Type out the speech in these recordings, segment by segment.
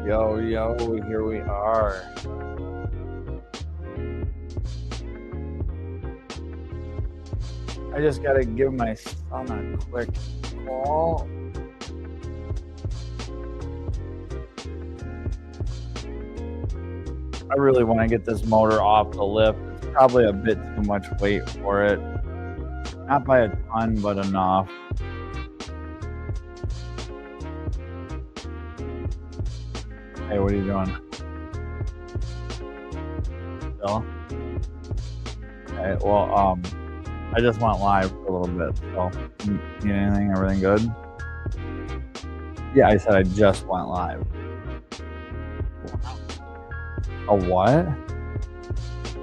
Yo, here we are. I just gotta give my son a quick call. I really want to get this motor off the lift. It's probably a bit too much weight for it. Not by a ton, but enough. Hey, what are you doing? Still? Okay, well, I just went live for a little bit, so need anything? Everything good? Yeah, I said I just went live. A what?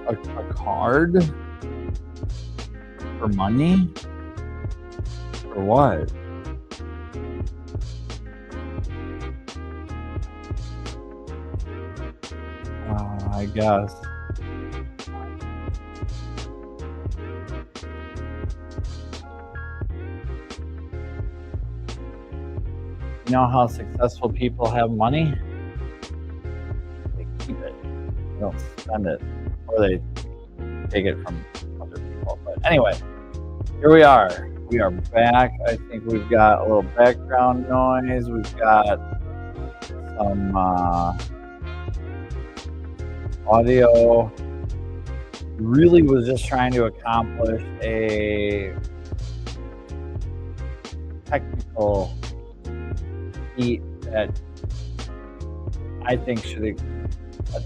A card? For money? For what? I guess. You know how successful people have money? They keep it. They don't spend it. Or they take it from other people. But anyway, here we are. We are back. I think we've got a little background noise. We've got some audio. Really was just trying to accomplish a technical feat that I think a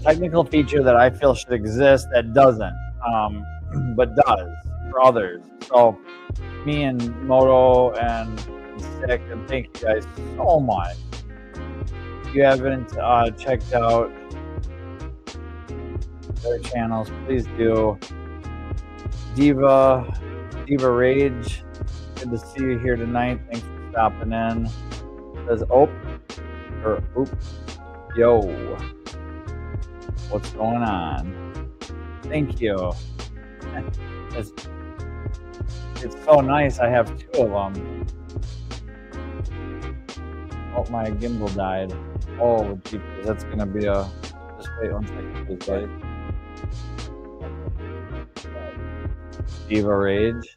technical feature that I feel should exist that doesn't, but does for others. So me and Moto and Stick, and thank you guys so much. If you haven't checked out their channels, please do. Diva Rage, good to see you here tonight. Thanks for stopping in. It says yo, what's going on? Thank you. It's so nice. I have two of them. Oh, my gimbal died. Oh, jeepers, that's gonna be a. Just wait 1 second, please, buddy. Diva Rage.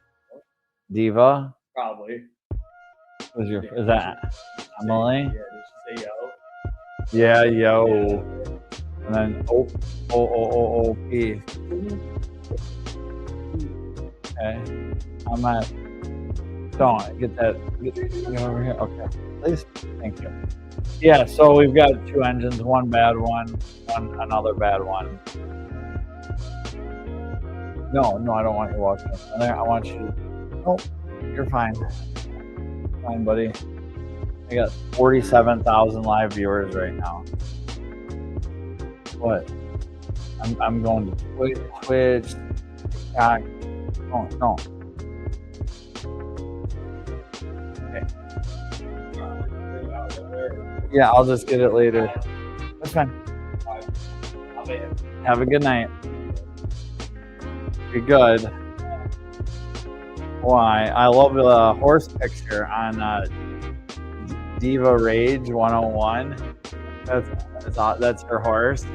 Diva? Probably. Is that Emily? Yeah, did she say yo? Yeah, yo. And then O-P. Okay. I'm at. Don't get that. Get over here. Okay. Please. Thank you. Yeah, so we've got two engines, one bad one, another bad one. No, I don't want you walking up there. I want you. Nope, you're fine. Fine, buddy. I got 47,000 live viewers right now. What? I'm going to Twitch, TikTok. No. Okay. Yeah, I'll just get it later. That's fine. Have a good night. Be good. Why? I love the horse picture on Diva Rage 101. That's her horse.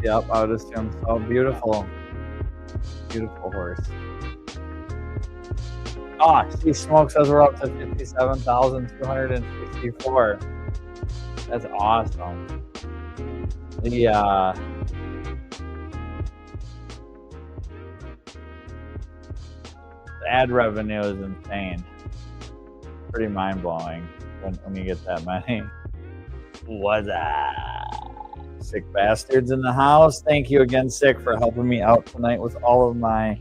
Yep, I would assume so. Beautiful horse. She smokes says we're up to 57,264. That's awesome. The ad revenue is insane. Pretty mind-blowing when you get that many. What's up? Sick bastards in the house. Thank you again, Sick, for helping me out tonight with all of my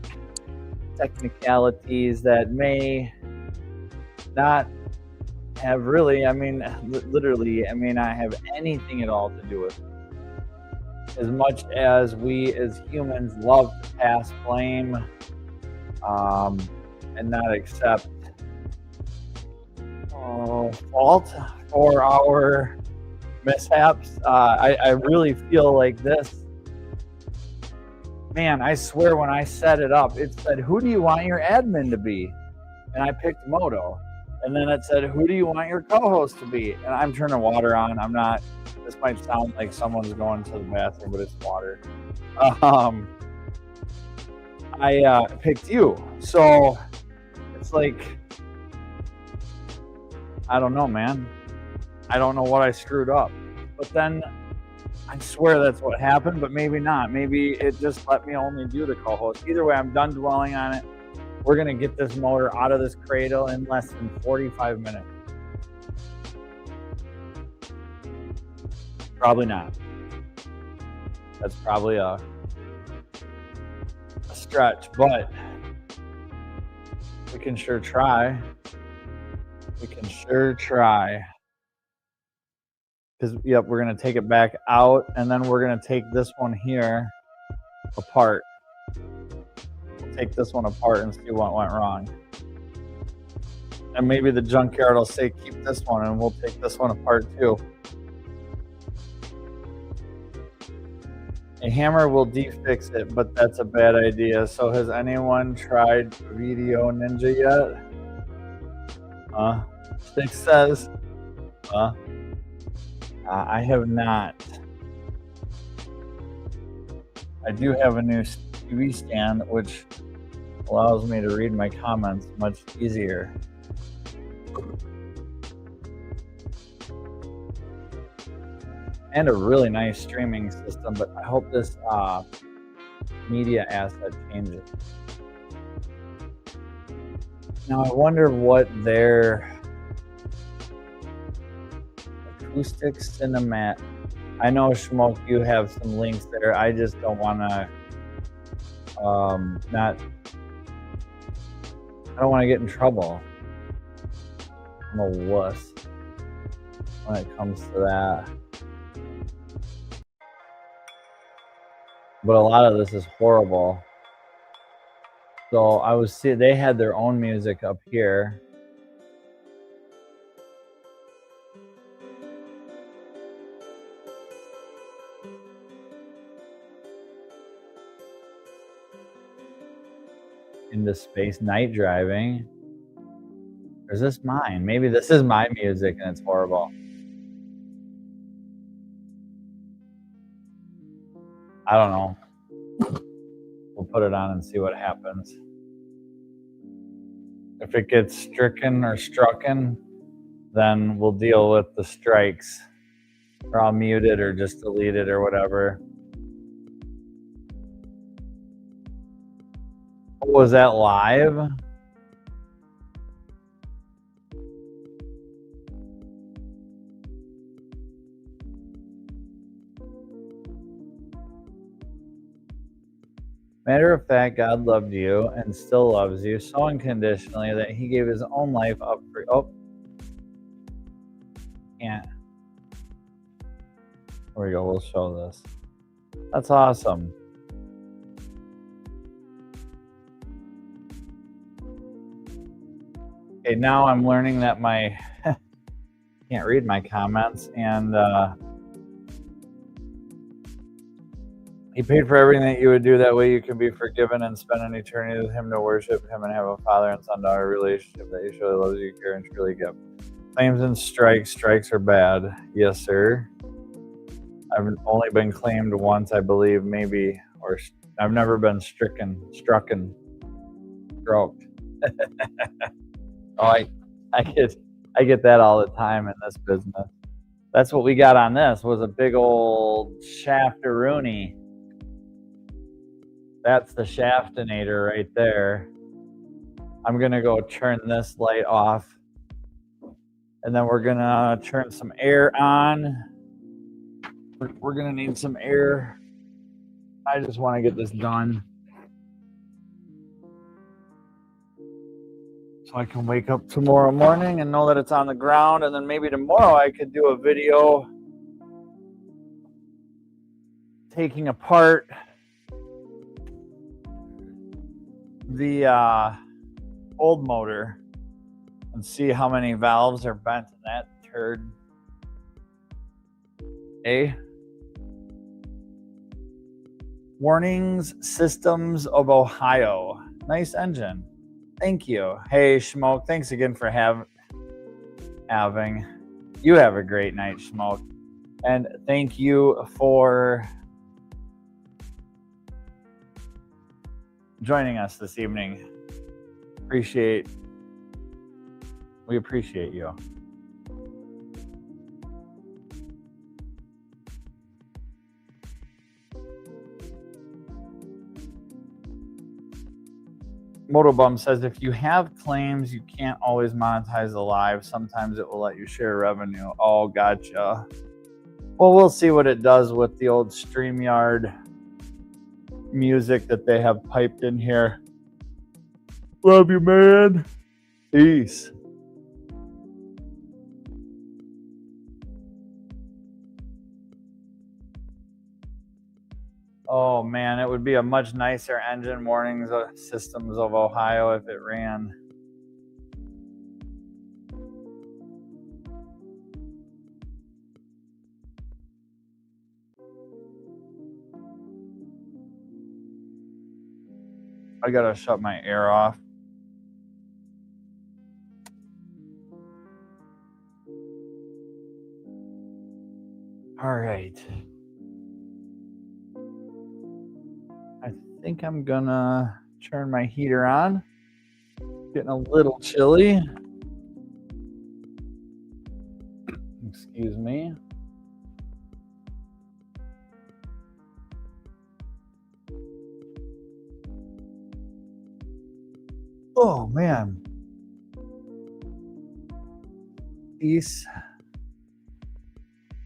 technicalities that may not have really, literally, not have anything at all to do with it. As much as we as humans love to pass blame and not accept fault for our mishaps, I really feel like this. Man, I swear when I set it up, it said, who do you want your admin to be? And I picked Moto. And then it said, who do you want your co-host to be? And I'm turning water on. I'm not, this might sound like someone's going to the bathroom, but it's water. I picked you. So it's like, I don't know, man. I don't know what I screwed up. But then I swear that's what happened, but maybe not. Maybe it just let me only do the co-host. Either way, I'm done dwelling on it. We're going to get this motor out of this cradle in less than 45 minutes. Probably not. That's probably a stretch, but we can sure try. We can sure try. Because, yep, we're going to take it back out, and then we're going to take this one here apart. We'll take this one apart and see what went wrong. And maybe the junkyard will say, keep this one, and we'll take this one apart too. A hammer will defix it, but that's a bad idea. So has anyone tried Video Ninja yet? Stick says, I have not. I do have a new TV stand, which allows me to read my comments much easier. And a really nice streaming system, but I hope this media asset changes. Now I wonder what their acoustic cinemat. I know, Schmoke, you have some links there. I just don't want to I don't want to get in trouble. I'm a wuss when it comes to that. But a lot of this is horrible. So I was see they had their own music up here. Into space, night driving. Or is this mine? Maybe this is my music and it's horrible. I don't know. We'll put it on and see what happens. If it gets stricken or strucken, then we'll deal with the strikes. Or I'll mute it or just delete it or whatever. Was that live? Matter of fact, God loved you and still loves you so unconditionally that he gave his own life up for you. Oh. Yeah. There we go. We'll show this. That's awesome. Okay, now I'm learning that my can't read my comments, and he paid for everything that you would do. That way you can be forgiven and spend an eternity with him to worship him and have a father and son-daughter relationship that he surely loves you, care, and truly give. Claims and strikes. Strikes are bad. Yes, sir. I've only been claimed once, I believe, maybe, or I've never been strucken, stroked. Oh, I get that all the time in this business. That's what we got on this, was a big old shaftaroonie. That's the shaftinator right there. I'm gonna go turn this light off, and then we're gonna turn some air on. We're gonna need some air. I just want to get this done so I can wake up tomorrow morning and know that it's on the ground, and then maybe tomorrow I could do a video taking apart the old motor and see how many valves are bent in that turd. Warnings Systems of Ohio. Nice engine. Thank you. Hey, Schmoke, thanks again for having. You have a great night, Smoke. And thank you for joining us this evening. We appreciate you. Motobum says, if you have claims, you can't always monetize the live. Sometimes it will let you share revenue. Oh, gotcha. Well, we'll see what it does with the old StreamYard music that they have piped in here. Love you, man. Peace. Oh man, it would be a much nicer engine warning systems of Ohio if it ran. I gotta shut my air off. All right. I think I'm gonna turn my heater on. Getting a little chilly. Excuse me. Oh man.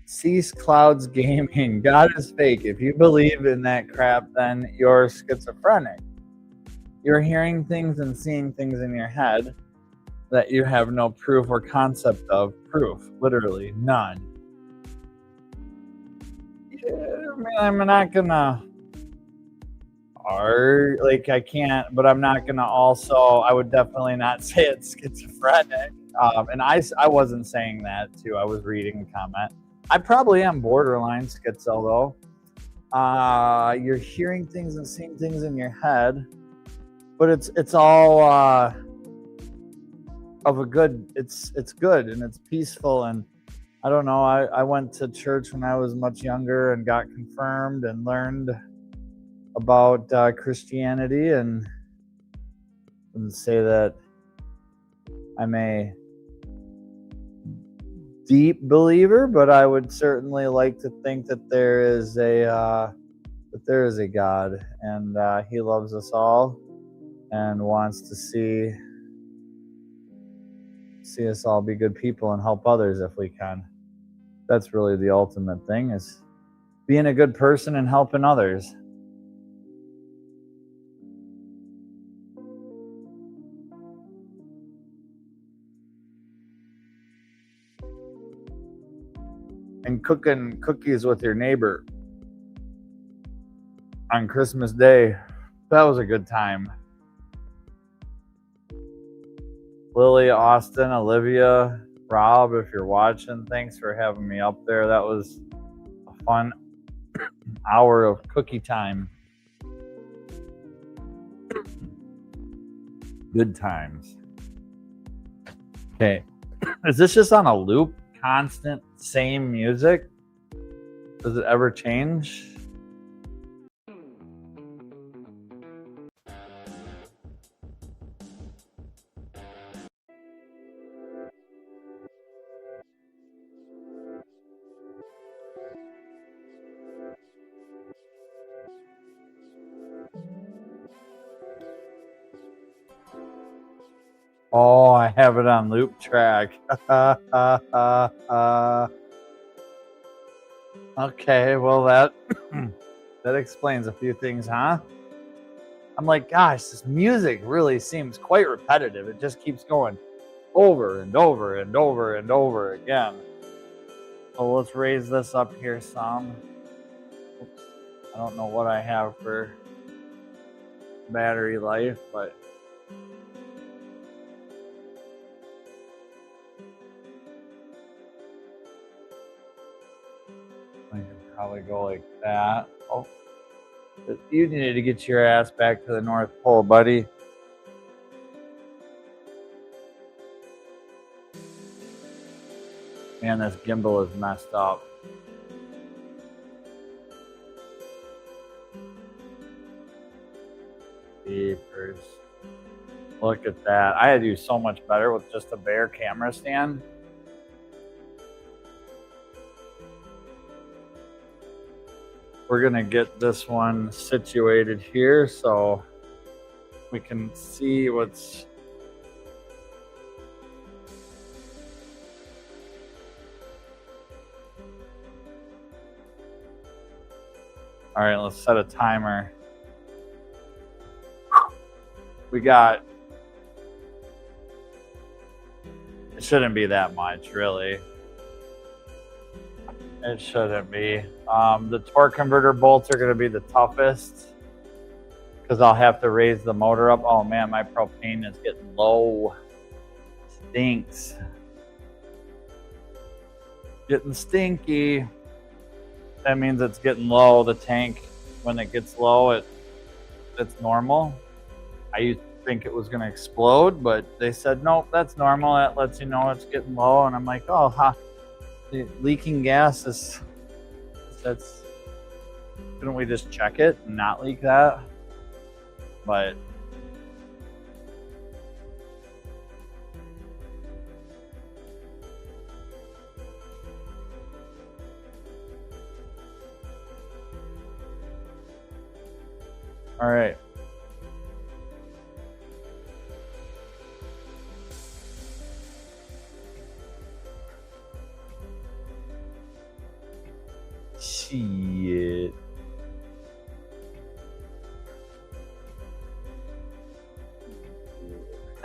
Cease Clouds Gaming. God is fake. If you believe in that crap, then you're schizophrenic. You're hearing things and seeing things in your head that you have no proof or concept of. Proof. Literally none. Yeah, I mean, I'm not gonna I can't, but I'm not gonna also, I would definitely not say it's schizophrenic. And I wasn't saying that too. I was reading the comment. I probably am borderline schizo though. You're hearing things and seeing things in your head, but it's all of a good. It's good and it's peaceful, and I don't know. I went to church when I was much younger and got confirmed and learned about Christianity, and wouldn't say that I'm a deep believer, but I would certainly like to think that there is a God, and He loves us all and wants to see us all be good people and help others if we can. That's really the ultimate thing, is being a good person and helping others. And cooking cookies with your neighbor on Christmas Day. That was a good time. Lily, Austin, Olivia, Rob, if you're watching, thanks for having me up there. That was a fun hour of cookie time. Good times. Okay. Is this just on a loop? Constant, same music? Does it ever change? Oh, I have it on loop track. Okay, well that explains a few things, huh? I'm like, gosh, this music really seems quite repetitive. It just keeps going over and over and over and over again. So let's raise this up here some. Oops. I don't know what I have for battery life, but I can probably go like that. Oh, you needed to get your ass back to the North Pole, buddy. Man, this gimbal is messed up. Jeepers. Look at that. I had to do so much better with just a bare camera stand. We're going to get this one situated here so we can see what's... All right, let's set a timer. We got... It shouldn't be that much, really. It shouldn't be. The torque converter bolts are going to be the toughest because I'll have to raise the motor up. Oh man, my propane is getting low. Stinks. Getting stinky. That means it's getting low. The tank, when it gets low, it's normal. I used to think it was going to explode, but they said, nope, that's normal. That lets you know it's getting low. And I'm like, oh, huh. The leaking gas is, couldn't we just check it and not leak that? But all right. Shit.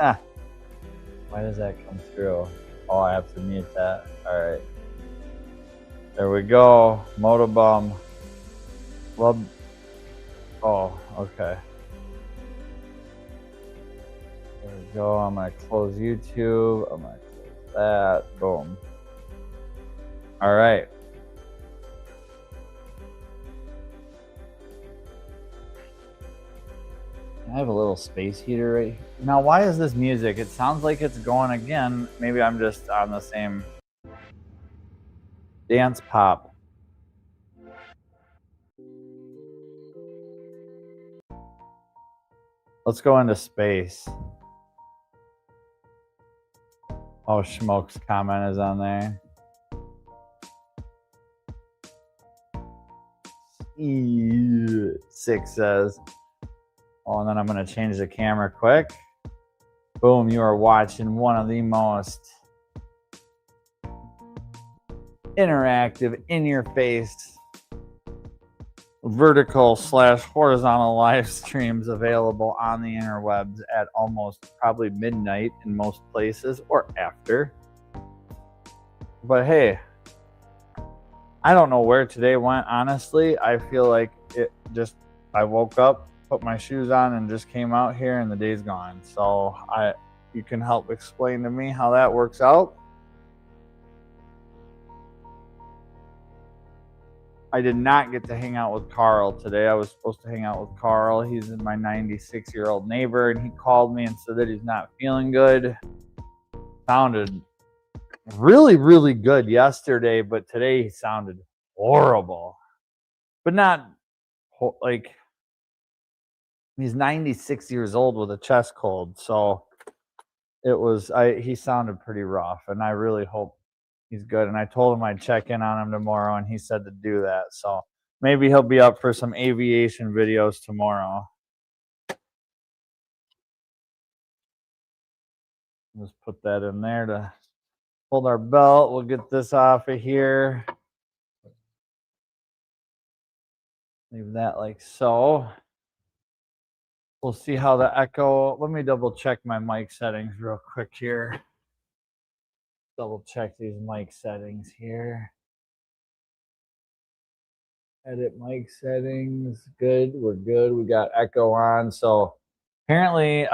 Ah. Why does that come through? Oh, I have to mute that. All right. There we go. Motobum. Love. Oh, okay. There we go. I'm going to close YouTube. I'm going to close that. Boom. All right. I have a little space heater right here. Now, why is this music? It sounds like it's going again. Maybe I'm just on the same dance pop. Let's go into space. Oh, Schmoke's comment is on there. Six says, oh, and then I'm going to change the camera quick. Boom, you are watching one of the most interactive, in-your-face, vertical/horizontal live streams available on the interwebs at almost probably midnight in most places or after. But hey, I don't know where today went, honestly. I feel like it just, I woke up, put my shoes on, and just came out here and the day's gone. So you can help explain to me how that works out. I did not get to hang out with Carl today. I was supposed to hang out with Carl. He's my 96-year-old neighbor, and he called me and said that he's not feeling good. Sounded really, really good yesterday, but today he sounded horrible. But not like, he's 96 years old with a chest cold, so it was, he sounded pretty rough, and I really hope he's good. And I told him I'd check in on him tomorrow, and he said to do that. So maybe he'll be up for some aviation videos tomorrow. Just put that in there to hold our belt. We'll get this off of here. Leave that like so. We'll see how the echo, let me double check my mic settings real quick here. Double check these mic settings here. Edit mic settings. Good. We're good. We got echo on. So apparently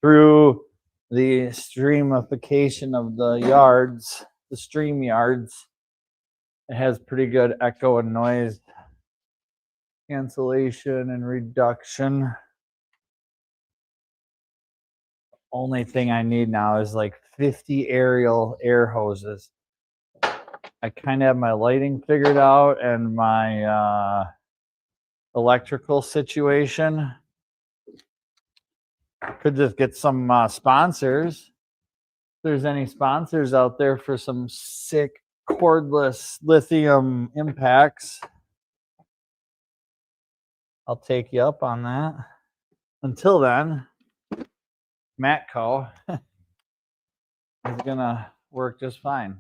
through the streamification of the yards, the stream yards, it has pretty good echo and noise cancellation and reduction. Only thing I need now is like 50 aerial air hoses. I kind of have my lighting figured out and my electrical situation. Could just get some sponsors. If there's any sponsors out there for some sick cordless lithium impacts, I'll take you up on that. Until then, Matco is gonna work just fine.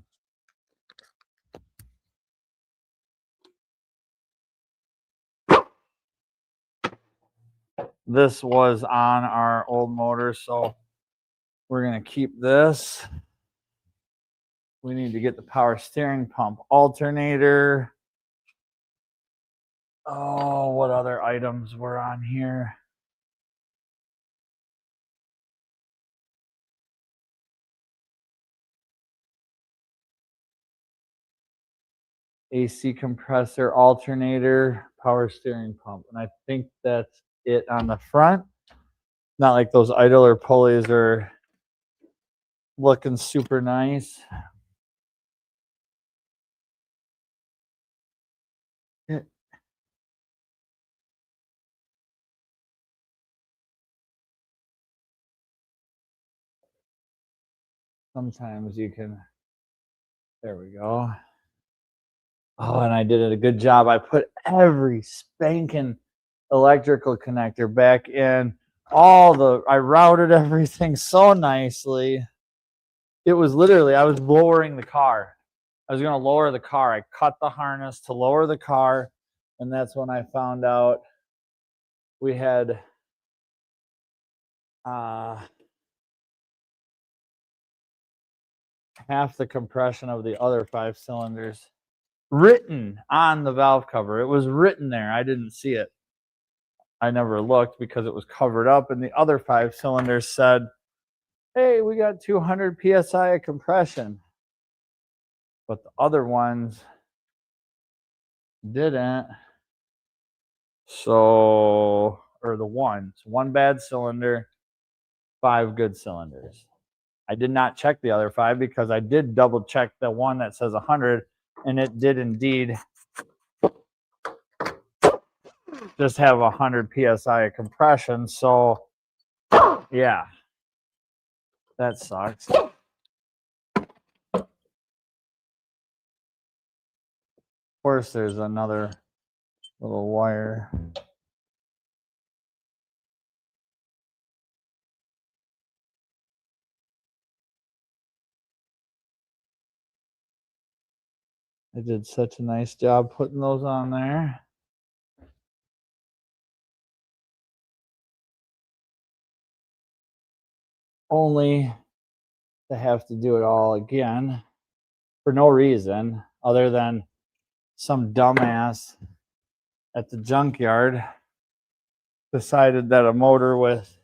This was on our old motor, so we're gonna keep this. We need to get the power steering pump alternator. Oh, what other items were on here? AC compressor, alternator, power steering pump. And I think that's it on the front. Not like those idler pulleys are looking super nice. Sometimes you can, there we go. Oh, and I did a good job. I put every spanking electrical connector back in. I routed everything so nicely. It was literally, I was lowering the car. I was going to lower the car. I cut the harness to lower the car. And that's when I found out we had half the compression of the other 5 cylinders written on the valve cover. It was written there. I didn't see it. I never looked because it was covered up, and the other 5 cylinders said, hey, we got 200 psi of compression. But the other ones didn't. So, or the ones, 1 bad cylinder, 5 good cylinders. I did not check the other 5 because I did double check the one that says 100, and it did indeed just have 100 psi of compression. So yeah, that sucks. Of course, there's another little wire. I did such a nice job putting those on there. Only to have to do it all again for no reason other than some dumbass at the junkyard decided that a motor with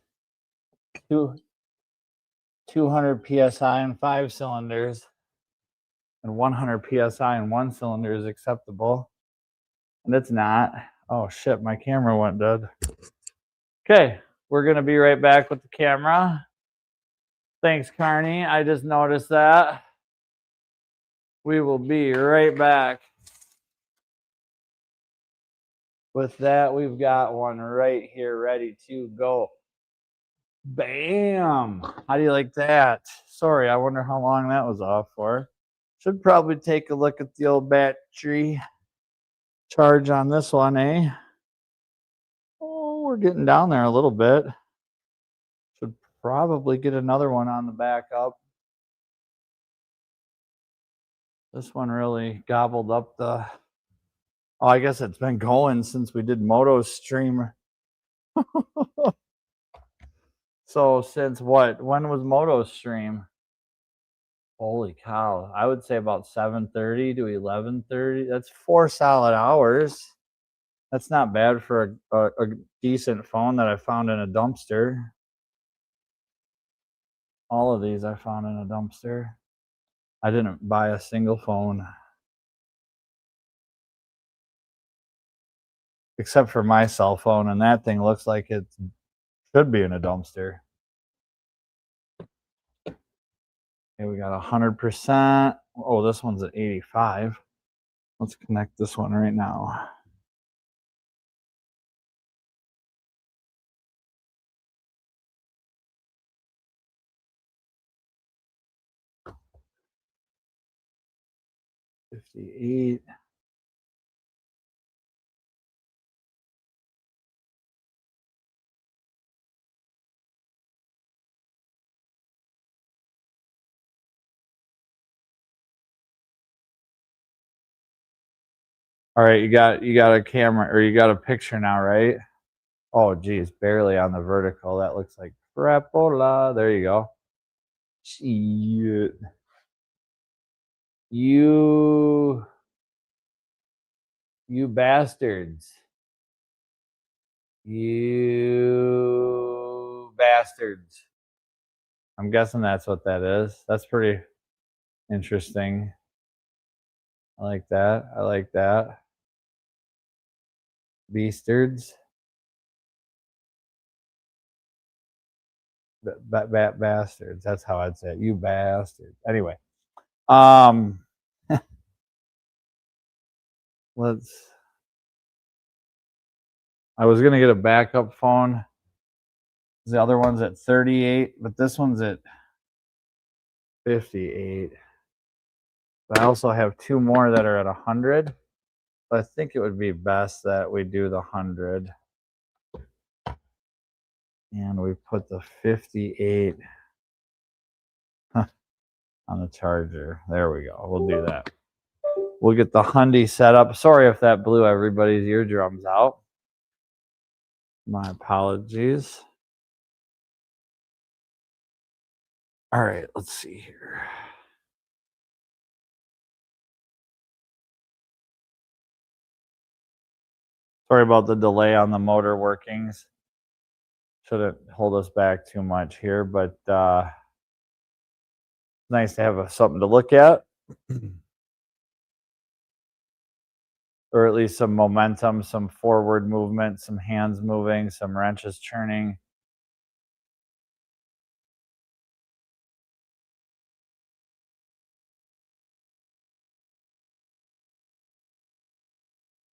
200 psi and 5 cylinders and 100 psi and 1 cylinder is acceptable, and it's not. Oh shit, my camera went dead. Okay, we're gonna be right back with the camera. Thanks, Carney. I just noticed that. We will be right back. With that, we've got one right here ready to go. Bam! How do you like that? Sorry, I wonder how long that was off for. Should probably take a look at the old battery charge on this one, eh? Oh, we're getting down there a little bit. Should probably get another one on the back up. This one really gobbled up the... Oh, I guess it's been going since we did Moto Stream. So since what? When was Moto Stream? Holy cow. I would say about 7:30 to 11:30. That's 4 solid hours. That's not bad for a decent phone that I found in a dumpster. All of these I found in a dumpster. I didn't buy a single phone. Except for my cell phone, and that thing looks like it should be in a dumpster. Okay, we got 100%. Oh, this one's at 85. Let's connect this one right now. $58. All right, you got a camera, or you got a picture now, right? Oh, geez, barely on the vertical. That looks like crapola. There you go. Shit. You bastards. You bastards. I'm guessing that's what that is. That's pretty interesting. I like that. I like that. Beastards. Bastards. That's how I'd say it. You bastards. Anyway. Let's. I was gonna get a backup phone. The other one's at 38, but this one's at 58. But I also have two more that are at 100. I think it would be best that we do the 100. And we put the 58 on the charger. There we go. We'll do that. We'll get the Hyundai set up. Sorry if that blew everybody's eardrums out. My apologies. All right, let's see here. Sorry about the delay on the motor workings. Shouldn't hold us back too much here, but nice to have something to look at. Or at least some momentum, some forward movement, some hands moving, some wrenches churning.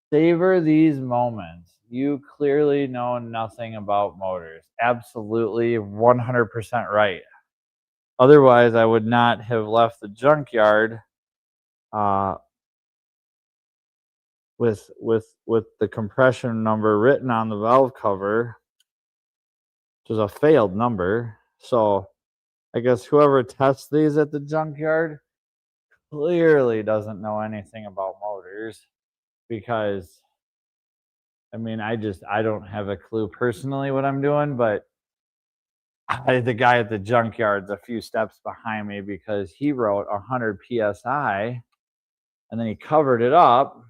Savor these moments. You clearly know nothing about motors. Absolutely 100% right. Otherwise, I would not have left the junkyard with the compression number written on the valve cover, which is a failed number. So I guess whoever tests these at the junkyard clearly doesn't know anything about motors, because I mean, I don't have a clue personally what I'm doing, but the guy at the junkyard's a few steps behind me because he wrote 100 psi, and then he covered it up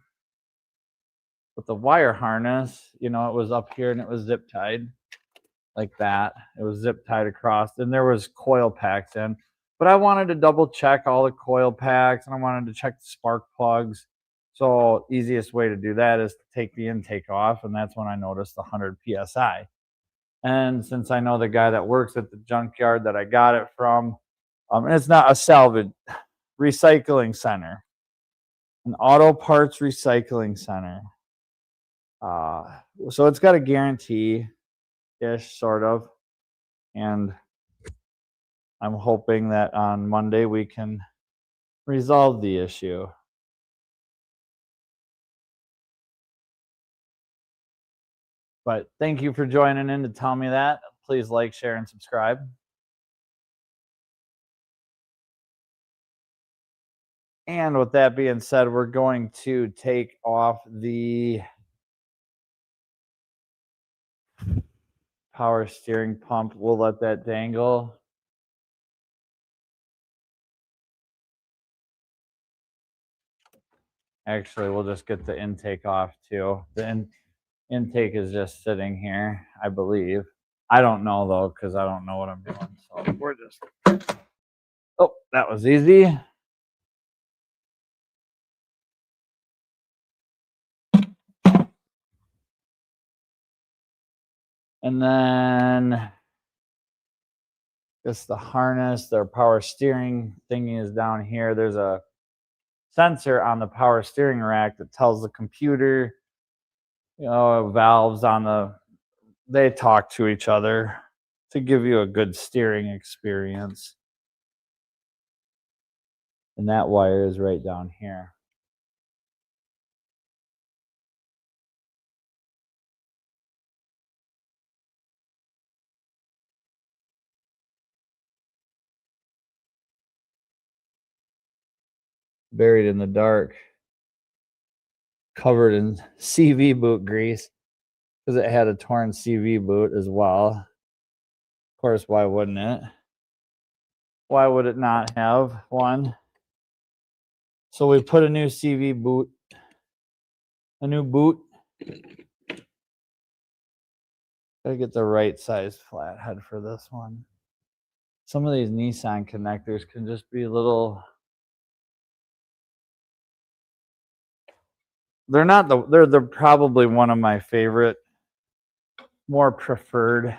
with the wire harness. You know, it was up here and it was zip tied like that. It was zip tied across, and there was coil packs in. But I wanted to double check all the coil packs, and I wanted to check the spark plugs. So easiest way to do that is to take the intake off, and that's when I noticed the 100 psi. And since I know the guy that works at the junkyard that I got it from, and it's not a salvage recycling center, an auto parts recycling center. So it's got a guarantee-ish, sort of. And I'm hoping that on Monday we can resolve the issue. But thank you for joining in to tell me that. Please like, share, and subscribe. And with that being said, we're going to take off the power steering pump. We'll let that dangle. Actually, we'll just get the intake off too. The intake is just sitting here, I believe. I don't know though, because I don't know what I'm doing. So we're just, oh, that was easy. And then It's the harness. Their power steering thingy is down here. There's a sensor on the power steering rack that tells the computer, valves on they talk to each other to give you a good steering experience. And that wire is right down here. Buried in the dark, covered in CV boot grease, because it had a torn CV boot as well. Of course, why wouldn't it? Why would it not have one? So we put a new CV boot, a new boot. Gotta get the right size flathead for this one. Some of these Nissan connectors can just be a little. They're probably one of my favorite, more preferred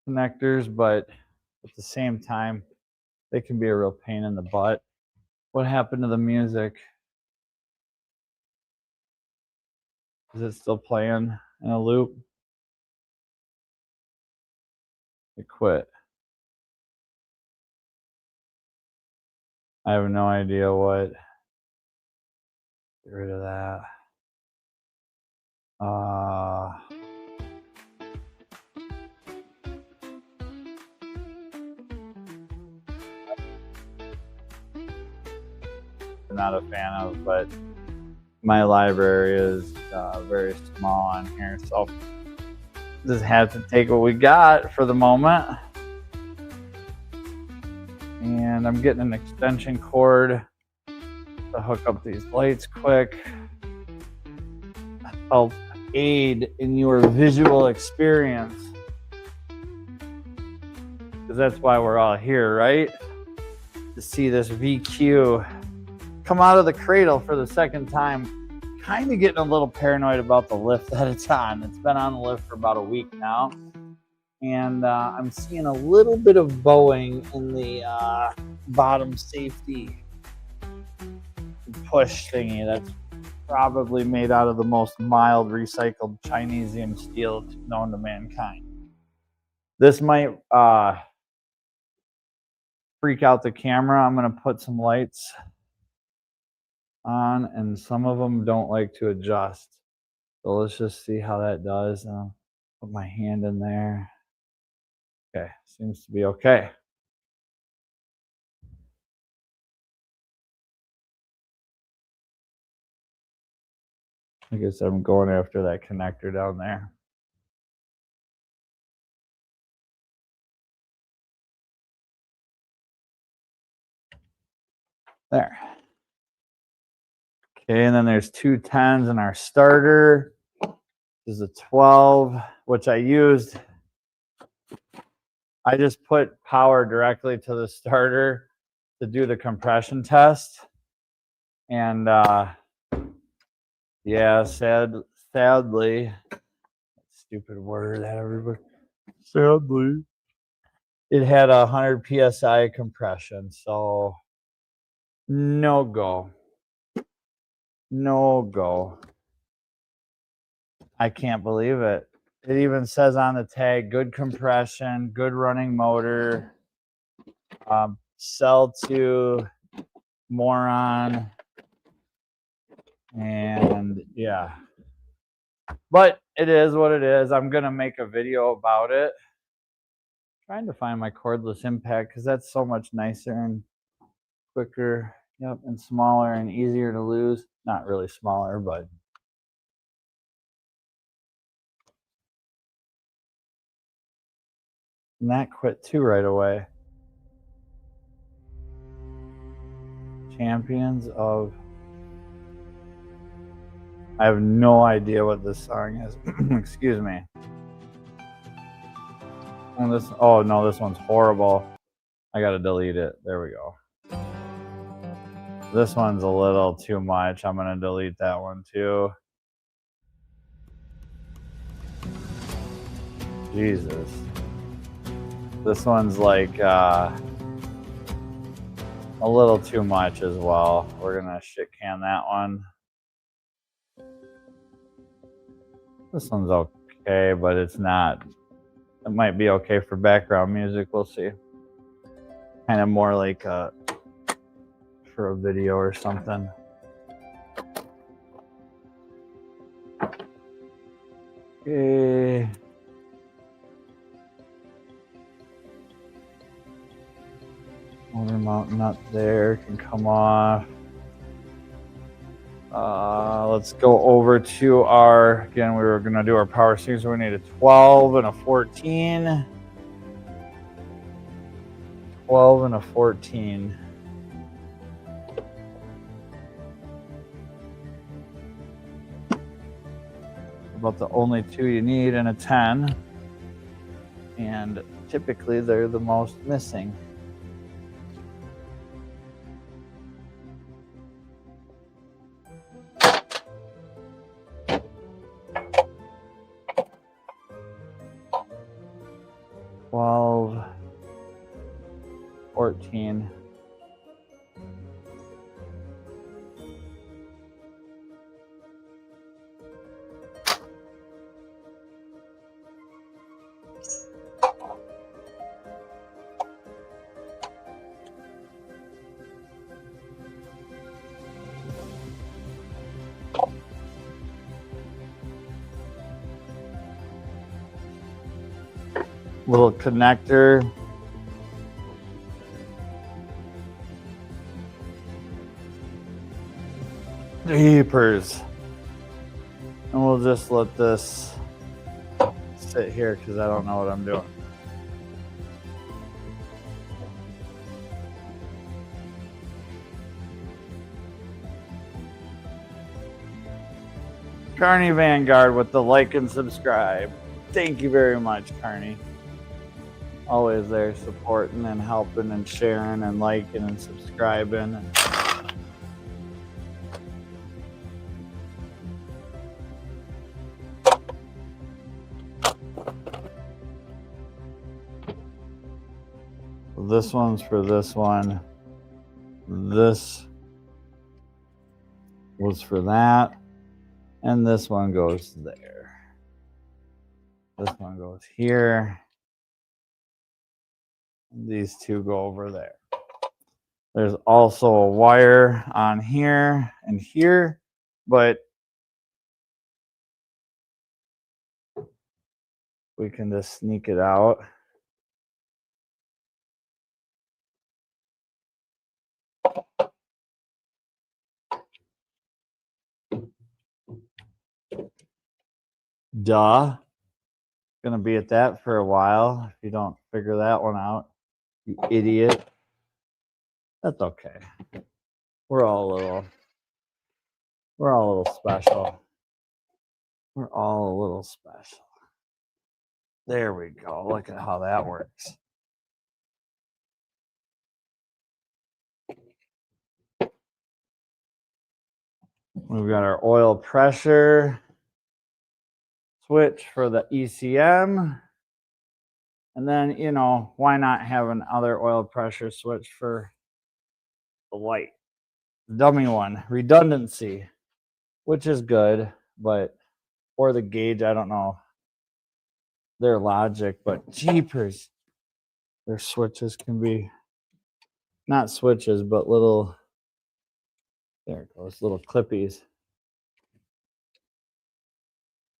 connectors, but at the same time, they can be a real pain in the butt. What happened to the music? Is it still playing in a loop? It quit. I have no idea what. Get rid of that. I'm not a fan of, but my library is very small on here, so just have to take what we got for the moment. And I'm getting an extension cord to hook up these lights quick. Help aid in your visual experience, because that's why we're all here, right? To see this VQ come out of the cradle for the second time. Kind of getting a little paranoid about the lift that it's on. It's been on the lift for about a week now, and I'm seeing a little bit of bowing in the bottom safety push thingy. That's probably made out of the most mild recycled Chinesium steel known to mankind. This might freak out the camera. I'm going to put some lights on, and some of them don't like to adjust. So let's just see how that does. I'll put my hand in there. Okay, seems to be okay. I guess I'm going after that connector down there. There. Okay, and then there's two 10s in our starter. This is a 12, which I used. I just put power directly to the starter to do the compression test. And yeah, sadly, stupid word that everybody, sadly, it had 100 PSI compression. So no go. No go. I can't believe it. It even says on the tag, good compression, good running motor, sell to moron, and yeah. But it is what it is. I'm going to make a video about it. I'm trying to find my cordless impact, because that's so much nicer and quicker. Yep, and smaller and easier to lose. Not really smaller, but and that quit too right away. Champions of... I have no idea what this song is. Excuse me. Oh no, this one's horrible. I gotta delete it. There we go. This one's a little too much. I'm gonna delete that one too. Jesus. This one's like a little too much as well. We're gonna shit can that one. This one's okay, but it's not. It might be okay for background music. We'll see. Kind of more like for a video or something. Okay. Motor mount nut there can come off. Let's go over to our, again, we were gonna do our power steering, so we need a 12 and a 14. 12 and a 14. About the only two you need in a 10. And typically they're the most missing. Twelve, 14. Little connector. Jeepers. And we'll just let this sit here because I don't know what I'm doing. Carney Vanguard with the like and subscribe. Thank you very much, Carney. Always there supporting and helping and sharing and liking and subscribing. This one's for this one. This was for that. And this one goes there. This one goes here. These two go over there. There's also a wire on here and here, but we can just sneak it out. Duh. Gonna be at that for a while if you don't figure that one out, you idiot. That's okay. We're all a little special. We're all a little special. There we go. Look at how that works. We've got our oil pressure switch for the ECM. And then, you know, why not have another oil pressure switch for the light? Dummy one, redundancy, which is good, but or the gauge, I don't know their logic, but jeepers, their switches can be not switches, but little, there it goes, little clippies.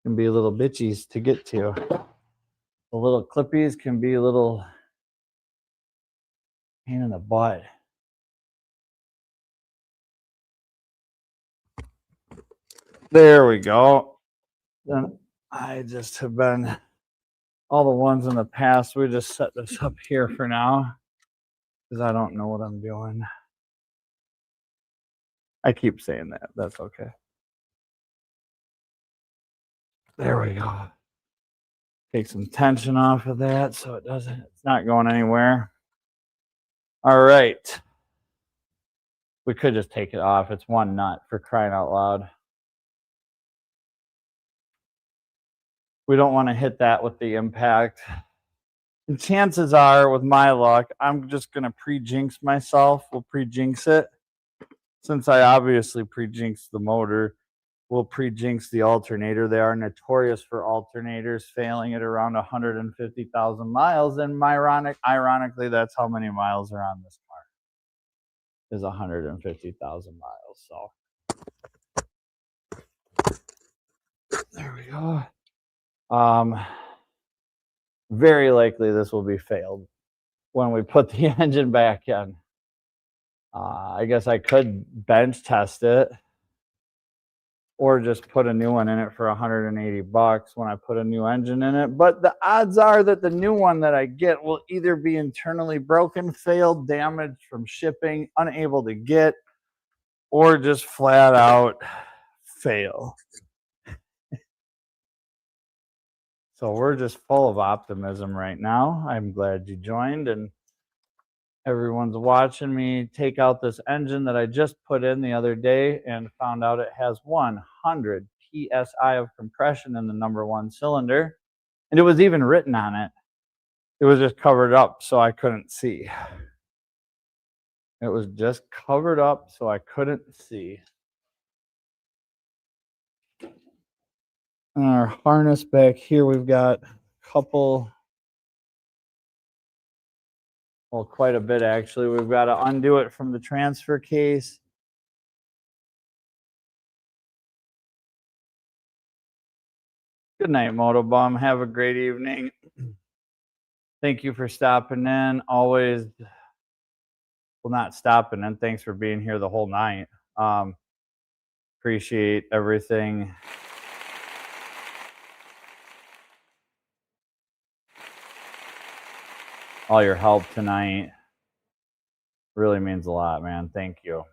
Can be little bitchies to get to. The little clippies can be a little pain in the butt. There we go. Then I just have been, all the ones in the past, we just set this up here for now because I don't know what I'm doing. I keep saying that. That's okay. There we go. Take some tension off of that so it's not going anywhere. All right. We could just take it off. It's one nut, for crying out loud. We don't want to hit that with the impact. And chances are, with my luck, I'm just going to pre-jinx myself. We'll pre-jinx it. Since I obviously pre-jinxed the motor, we'll pre-jinx the alternator. They are notorious for alternators failing at around 150,000 miles. And ironically, that's how many miles are on this car, is 150,000 miles. So there we go. Very likely this will be failed when we put the engine back in. I guess I could bench test it or just put a new one in it for $180 when I put a new engine in it. But the odds are that the new one that I get will either be internally broken, failed, damaged from shipping, unable to get, or just flat out fail. So we're just full of optimism right now. I'm glad you joined, and everyone's watching me take out this engine that I just put in the other day and found out it has 100 PSI of compression in the number one cylinder. And it was even written on it. It was just covered up so I couldn't see. It was just covered up so I couldn't see. Our harness back here, we've got a couple, well, quite a bit actually. We've got to undo it from the transfer case. Good night, Motobum. Have a great evening. Thank you for stopping in. Always, well, not stopping in. Thanks for being here the whole night. Appreciate everything. All your help tonight really means a lot, man. Thank you.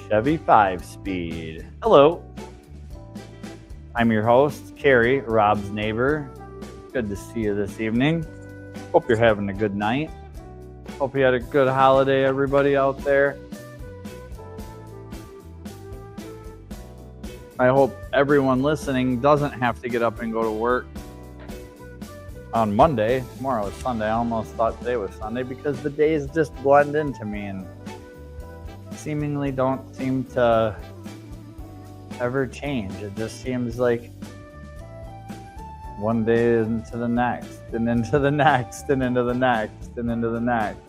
Chevy 5-speed. Hello. I'm your host, Carrie, Rob's neighbor. Good to see you this evening. Hope you're having a good night. Hope you had a good holiday, everybody out there. I hope everyone listening doesn't have to get up and go to work on Monday. Tomorrow is Sunday. I almost thought today was Sunday because the days just blend into me and seemingly don't seem to ever change. It just seems like one day into the next, and into the next, and into the next, and into the next.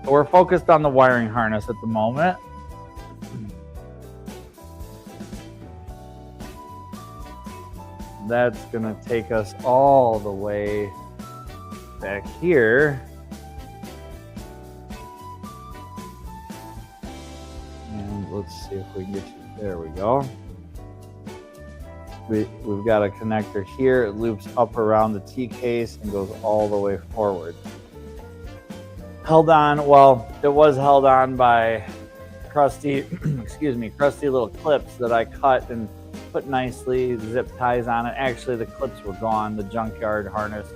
We're focused on the wiring harness at the moment. That's gonna take us all the way back here. And let's see if we can get you, there we go. We've got a connector here. It loops up around the T-case and goes all the way forward. Held on, well, it was held on by crusty, crusty little clips that I cut and put nicely, zip ties on it. Actually, the clips were gone. The junkyard harness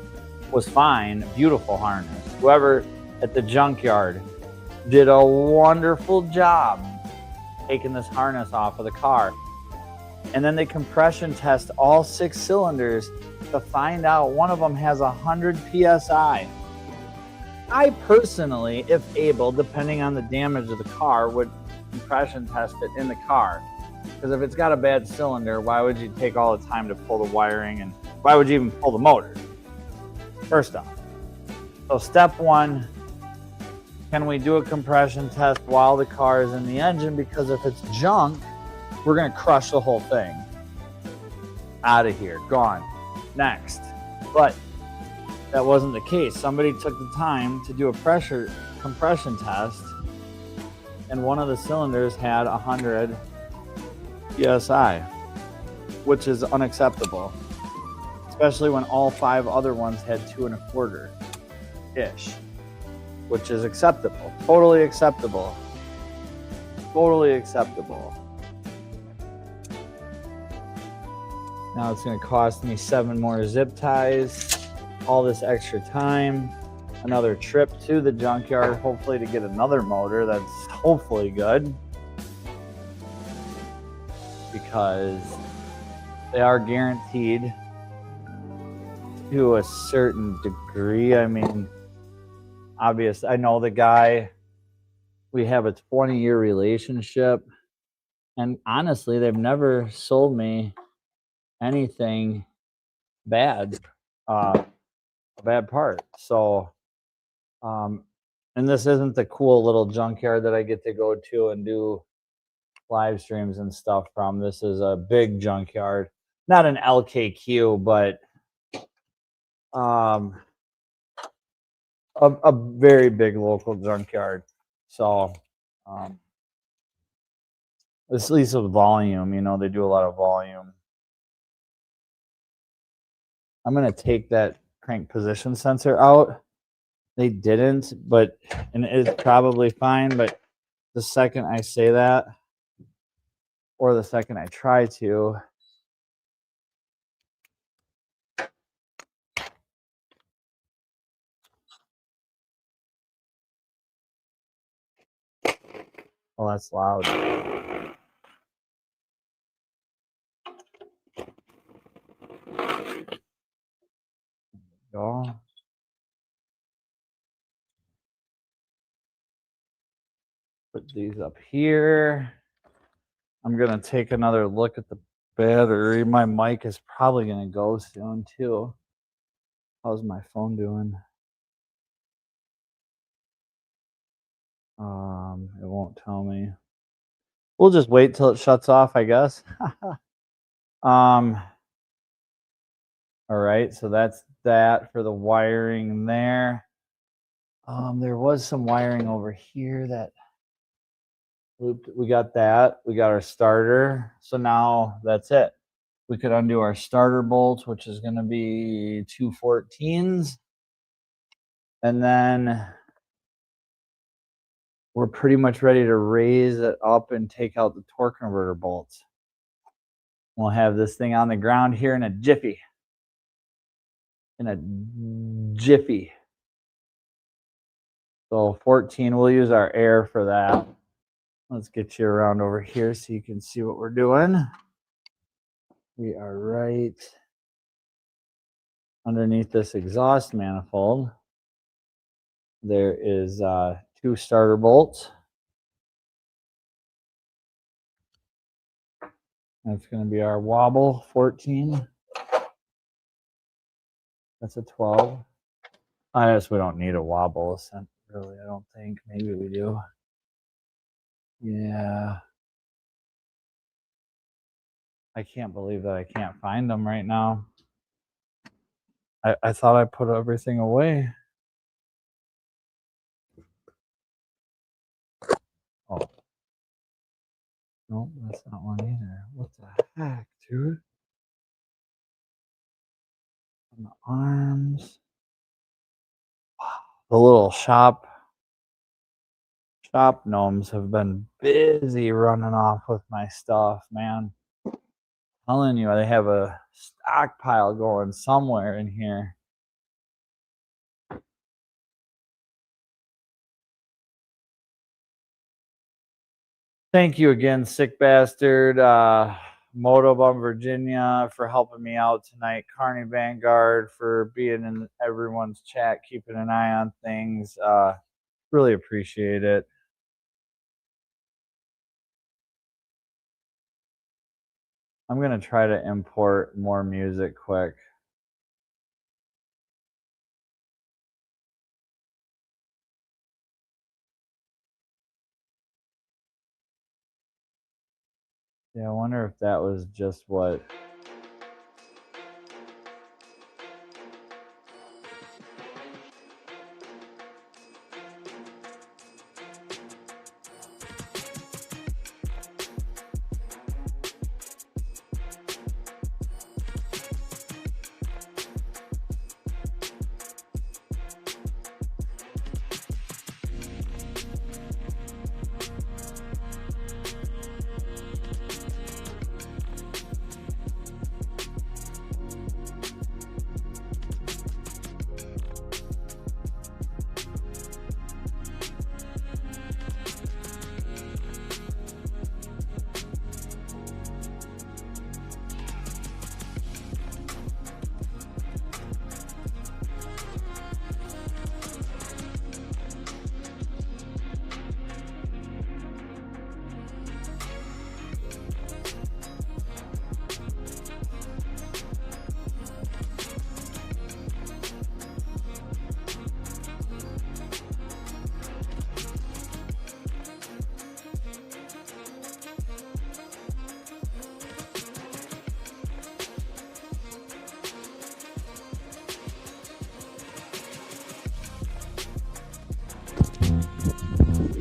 was fine. Beautiful harness. Whoever at the junkyard did a wonderful job taking this harness off of the car. And then they compression test all 6 cylinders to find out one of them has 100 PSI. I personally, if able, depending on the damage of the car, would compression test it in the car. Because if it's got a bad cylinder, why would you take all the time to pull the wiring, and why would you even pull the motor? First off. So step 1, can we do a compression test while the car is in the engine? Because if it's junk, we're going to crush the whole thing. Out of here. Gone. Next. But that wasn't the case. Somebody took the time to do a pressure compression test, and one of the cylinders had 100 PSI, which is unacceptable, especially when all 5 other ones had 2.25-ish, which is acceptable. Totally acceptable. Totally acceptable. Now it's going to cost me 7 more zip ties, all this extra time, another trip to the junkyard, hopefully to get another motor that's hopefully good, because they are guaranteed to a certain degree. I mean, obviously, I know the guy, we have a 20-year relationship, and honestly, they've never sold me anything bad, a bad part. So, and this isn't the cool little junkyard that I get to go to and do live streams and stuff from. This is a big junkyard, not an LKQ, but a very big local junkyard. So at least with volume, you know, they do a lot of volume. I'm gonna take that crank position sensor out. They didn't, but, and it's probably fine, but the second I say that, or the second I try to, oh, that's loud. Go. Put these up here. I'm gonna take another look at the battery. My mic is probably gonna go soon too. How's my phone doing? It won't tell me. We'll just wait till it shuts off, I guess. All right, so that's that for the wiring there. There was some wiring over here that looped. We got that. We got our starter. So now that's it. We could undo our starter bolt, which is going to be 2 14s. And then we're pretty much ready to raise it up and take out the torque converter bolts. We'll have this thing on the ground here in a jiffy. In a jiffy. So 14, we'll use our air for that. Let's get you around over here so you can see what we're doing. We are right underneath this exhaust manifold. There is 2 starter bolts. That's going to be our wobble 14. That's a 12. I guess we don't need a wobble, really. I don't think. Maybe we do. Yeah. I can't believe that I can't find them right now. I thought I put everything away. Oh. No, that's not one either. What the heck, dude? On the arms. Wow. The little shop gnomes have been busy running off with my stuff, man. I'm telling you, they have a stockpile going somewhere in here. Thank you again, Sick Bastard, Motobum Virginia, for helping me out tonight. Carney Vanguard for being in everyone's chat, keeping an eye on things. Really appreciate it. I'm going to try to import more music quick. Yeah, I wonder if that was just what...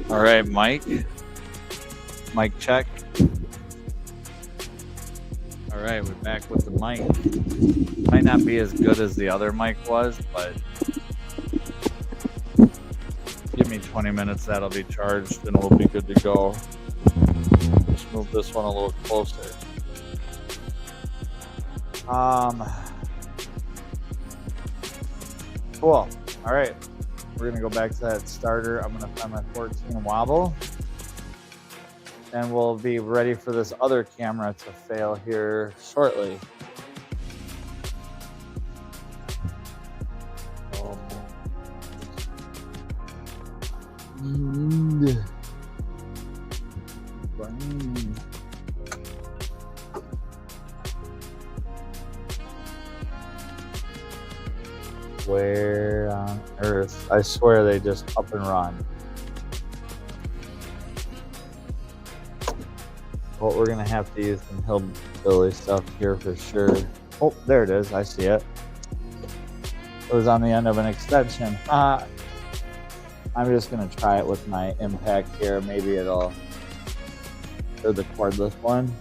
All right, Mike. Mic check. All right, we're back with the mic. Might not be as good as the other mic was, but give me 20 minutes, that'll be charged, and we'll be good to go. Let's move this one a little closer. Cool. All right, we're gonna go back to that starter. I'm gonna find my 14 wobble, and we'll be ready for this other camera to fail here shortly. Where on earth? I swear they just up and run. Well, we're gonna have to use some hillbilly stuff here for sure. Oh, there it is. I see it. It was on the end of an extension. I'm just gonna try it with my impact here. Maybe it'll do the cordless one.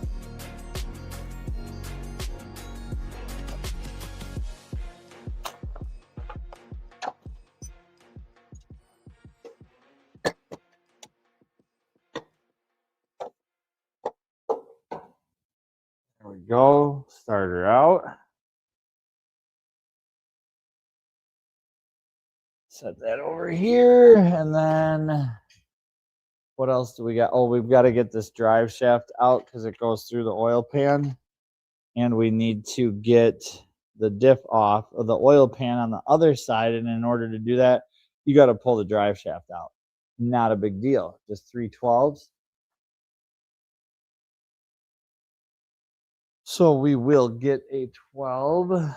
There we go. Start her out. Set that over here, and then what else do we got? Oh, we've got to get this drive shaft out because it goes through the oil pan, and we need to get the diff off of the oil pan on the other side, and in order to do that, you got to pull the drive shaft out. Not a big deal, just 3/12. So we will get a 12.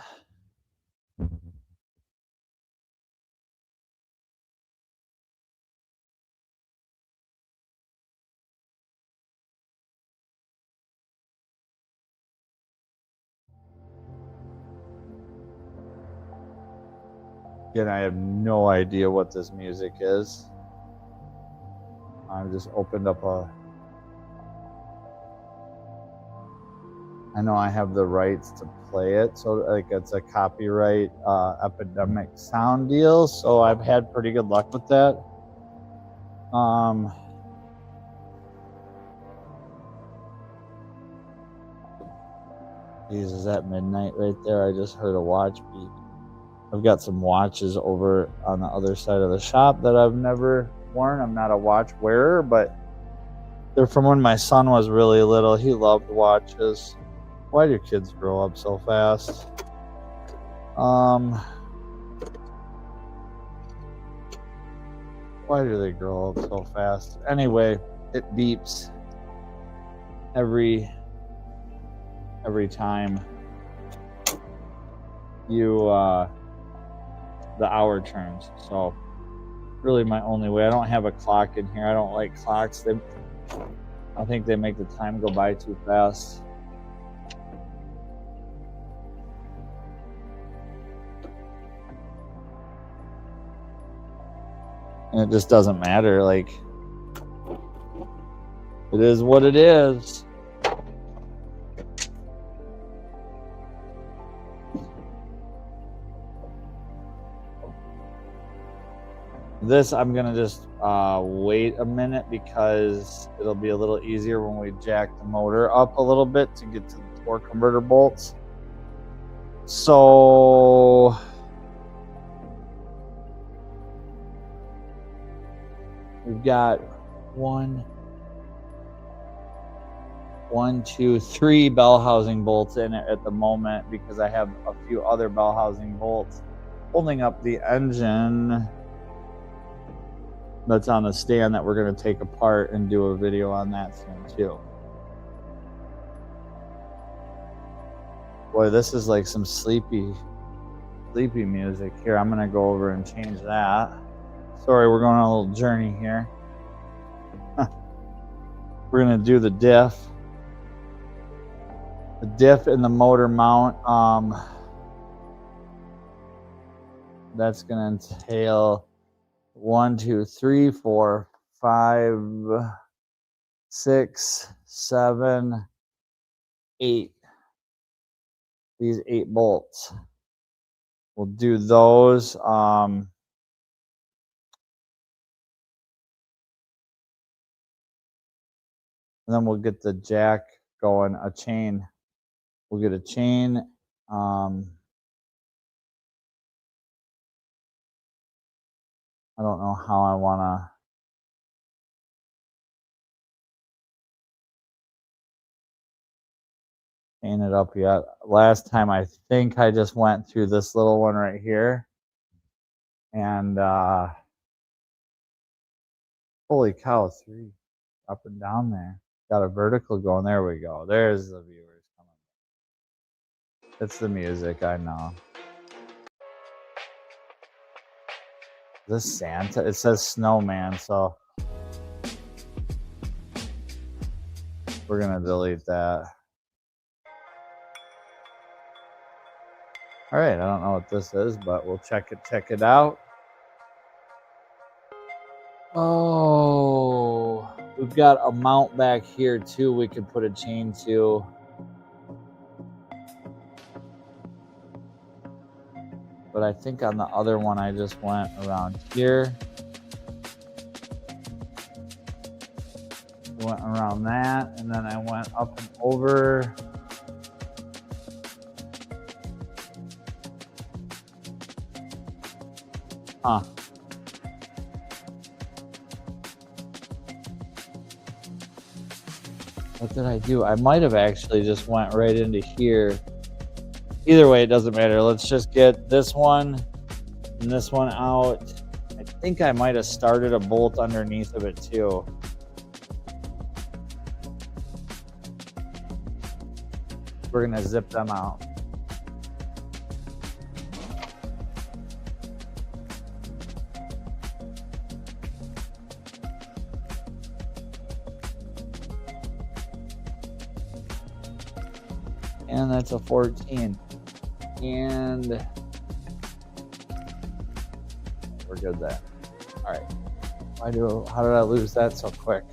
Again, I have no idea what this music is. I've just opened up I know I have the rights to play it, so like it's a copyright epidemic sound deal, so I've had pretty good luck with that. Geez, is that midnight right there? I just heard a watch beep. I've got some watches over on the other side of the shop that I've never worn. I'm not a watch wearer, but they're from when my son was really little. He loved watches. Why do kids grow up so fast? Why do they grow up so fast? Anyway, it beeps every time you the hour turns. So really my only way. I don't have a clock in here. I don't like clocks. I think they make the time go by too fast. And it just doesn't matter. Like, it is what it is. This, I'm going to just wait a minute because it'll be a little easier when we jack the motor up a little bit to get to the torque converter bolts. So we've got one, two, three bell housing bolts in it at the moment because I have a few other bell housing bolts holding up the engine that's on the stand that we're going to take apart and do a video on that soon too. Boy, this is like some sleepy music here. I'm going to go over and change that. Sorry, we're going on a little journey here. We're going to do the diff. The diff and the motor mount. That's going to entail 1, 2, 3, 4, 5, 6, 7, 8. These 8 bolts. We'll do those. And then we'll get the jack going, a chain. We'll get a chain. I don't know how I want to chain it up yet. Last time I think I just went through this little one right here. And holy cow, 3 up and down there. Got a vertical going. There we go. There's the viewers coming. It's the music, I know. This Santa, it says snowman, so we're gonna delete that. All right, I don't know what this is, but we'll check it out. Oh, we've got a mount back here too we could put a chain to. But I think on the other one I just went around here. Went around that, and then I went up and over. Huh. What did I do? I might have actually just went right into here. Either way, it doesn't matter. Let's just get this one and this one out. I think I might have started a bolt underneath of it too. We're gonna zip them out. And that's a 14. And we're good there. All right. How did I lose that so quick?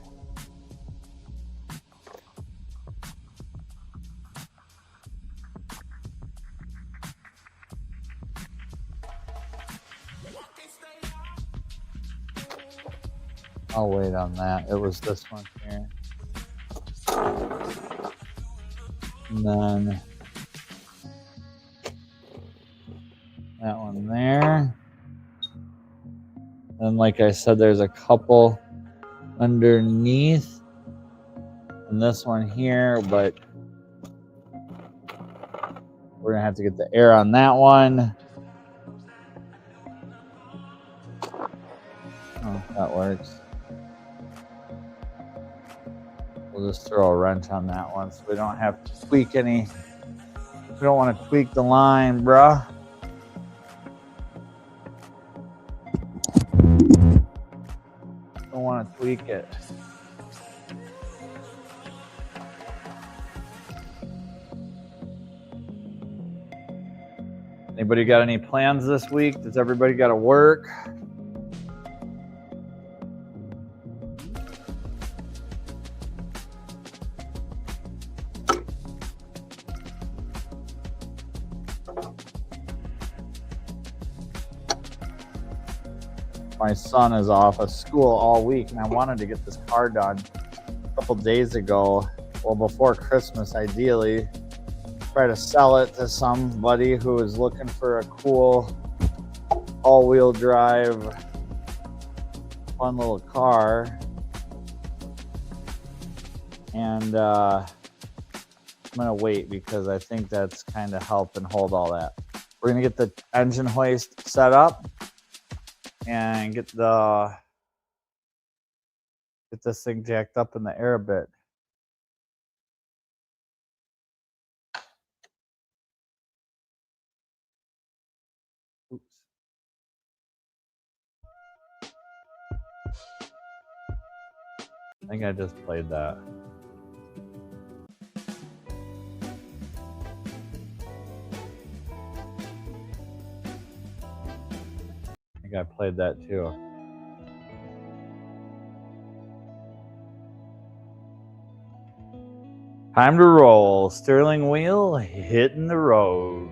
I'll wait on that. It was this one here. And then that one there. And like I said, there's a couple underneath. And this one here, but we're gonna have to get the air on that one. Oh, that works. We'll just throw a wrench on that one so we don't have to tweak any. We don't want to tweak the line, bruh. Don't want to tweak it. Anybody got any plans this week? Does everybody got to work? My son is off of school all week, and I wanted to get this car done a couple days ago. Well, before Christmas, ideally. Try to sell it to somebody who is looking for a cool all-wheel drive, fun little car. And I'm going to wait because I think that's kind of help and hold all that. We're going to get the engine hoist set up and get this thing jacked up in the air a bit. Oops. I think I just played that. I think I played that too. Time to roll. Steering wheel hitting the road.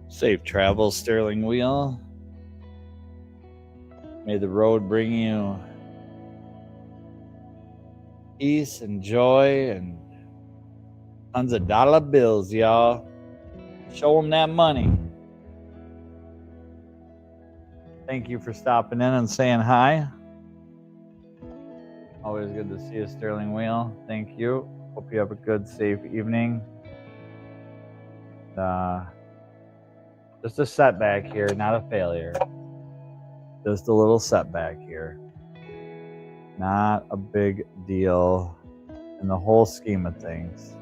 Safe travels, steering wheel. May the road bring you peace and joy and tons of dollar bills, y'all. Show them that money. Thank you for stopping in and saying hi. Always good to see you, steering wheel. Thank you. Hope you have a good, safe evening. Just a setback here, not a failure. Just a little setback here. Not a big deal in the whole scheme of things.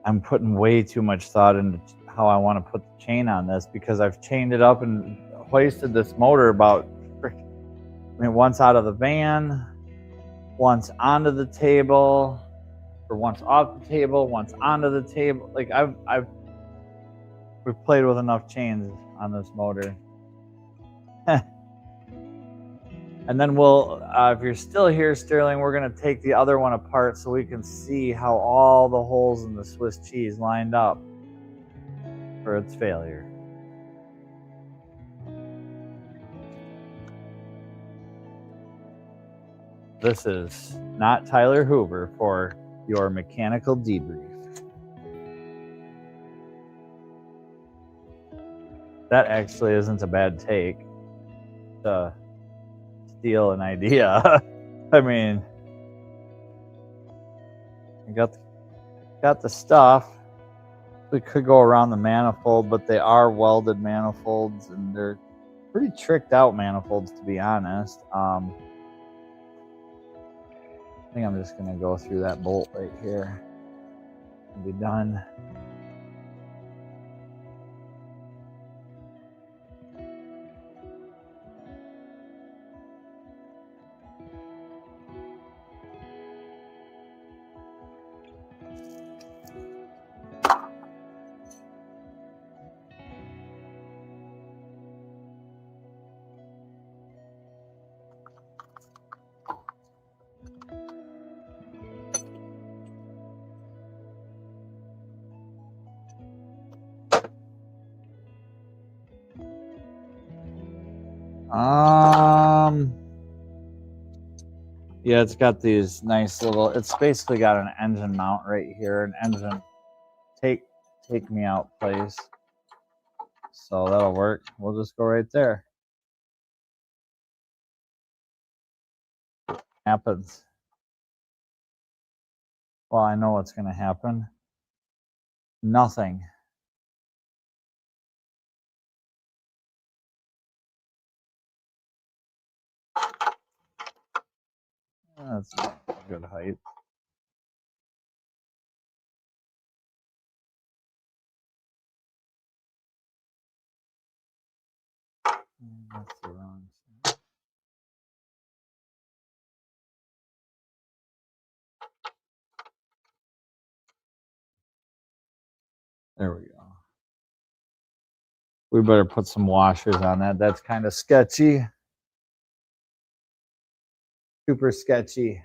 I'm putting way too much thought into how I want to put the chain on this because I've chained it up and hoisted this motor about, once out of the van, once onto the table, or once off the table, once onto the table. Like we've played with enough chains on this motor. And then we'll, if you're still here, Sterling, we're going to take the other one apart so we can see how all the holes in the Swiss cheese lined up for its failure. This is not Tyler Hoover for your mechanical debrief. That actually isn't a bad take to steal an idea. I mean, you got the stuff. We could go around the manifold, but they are welded manifolds, and they're pretty tricked out manifolds, to be honest. I think I'm just gonna go through that bolt right here and be done. Yeah, it's got these nice little, it's basically got an engine mount right here, an engine take me out place. So that'll work. We'll just go right there. Happens. Well, I know what's going to happen. Nothing. That's a good height. That's the wrong side. There we go. We better put some washers on that. That's kind of sketchy. Super sketchy.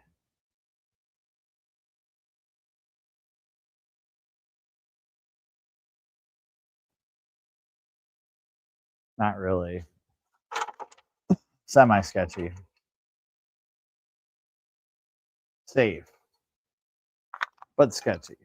Not really. Semi-sketchy. Safe. But sketchy.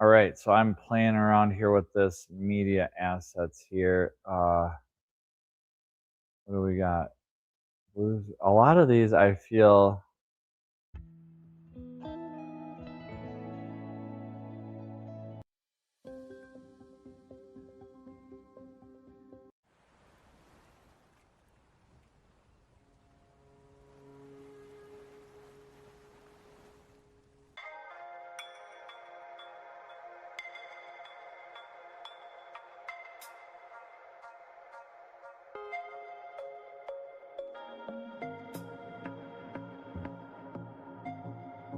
All right, so I'm playing around here with this media assets here. What do we got? A lot of these I feel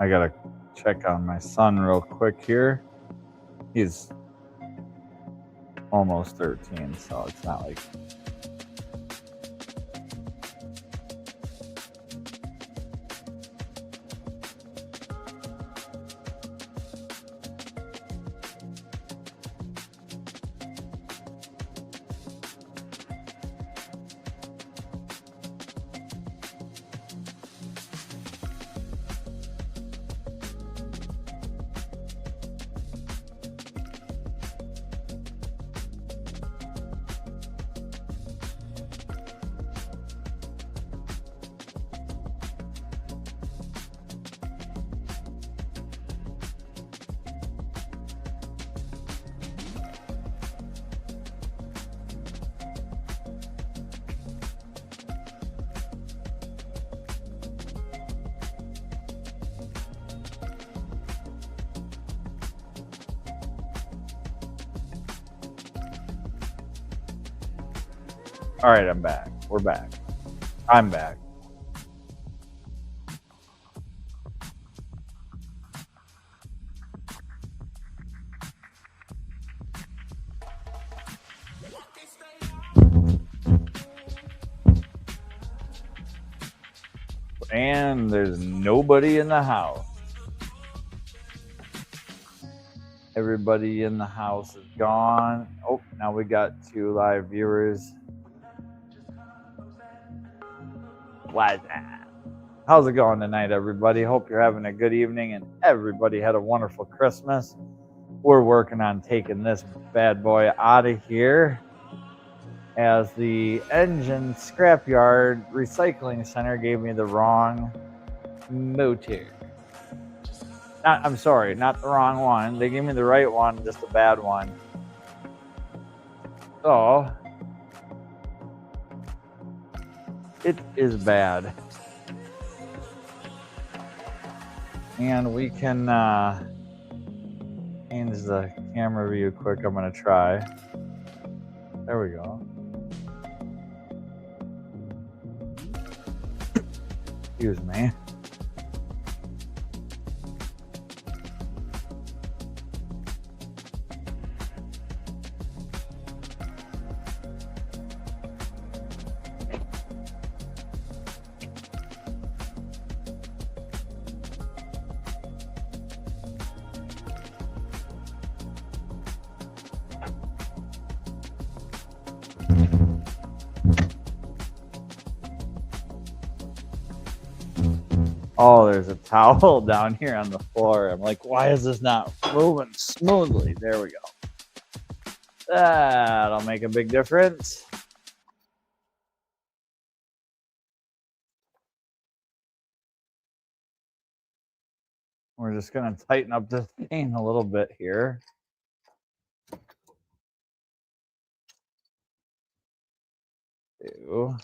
I gotta check on my son real quick here. He's almost 13, so it's not like. All right, I'm back. We're back. I'm back. And there's nobody in the house. Everybody in the house is gone. Oh, now we got 2 live viewers. How's it going tonight, everybody? Hope you're having a good evening and everybody had a wonderful Christmas. We're working on taking this bad boy out of here, as the engine scrapyard recycling center gave me the wrong motor. I'm sorry, not the wrong one. They gave me the right one, just a bad one. So it is bad. And we can change the camera view quick. I'm going to try. There we go. Excuse me. Oh, there's a towel down here on the floor. I'm like, why is this not moving smoothly? There we go. That'll make a big difference. We're just going to tighten up this thing a little bit here. Ew.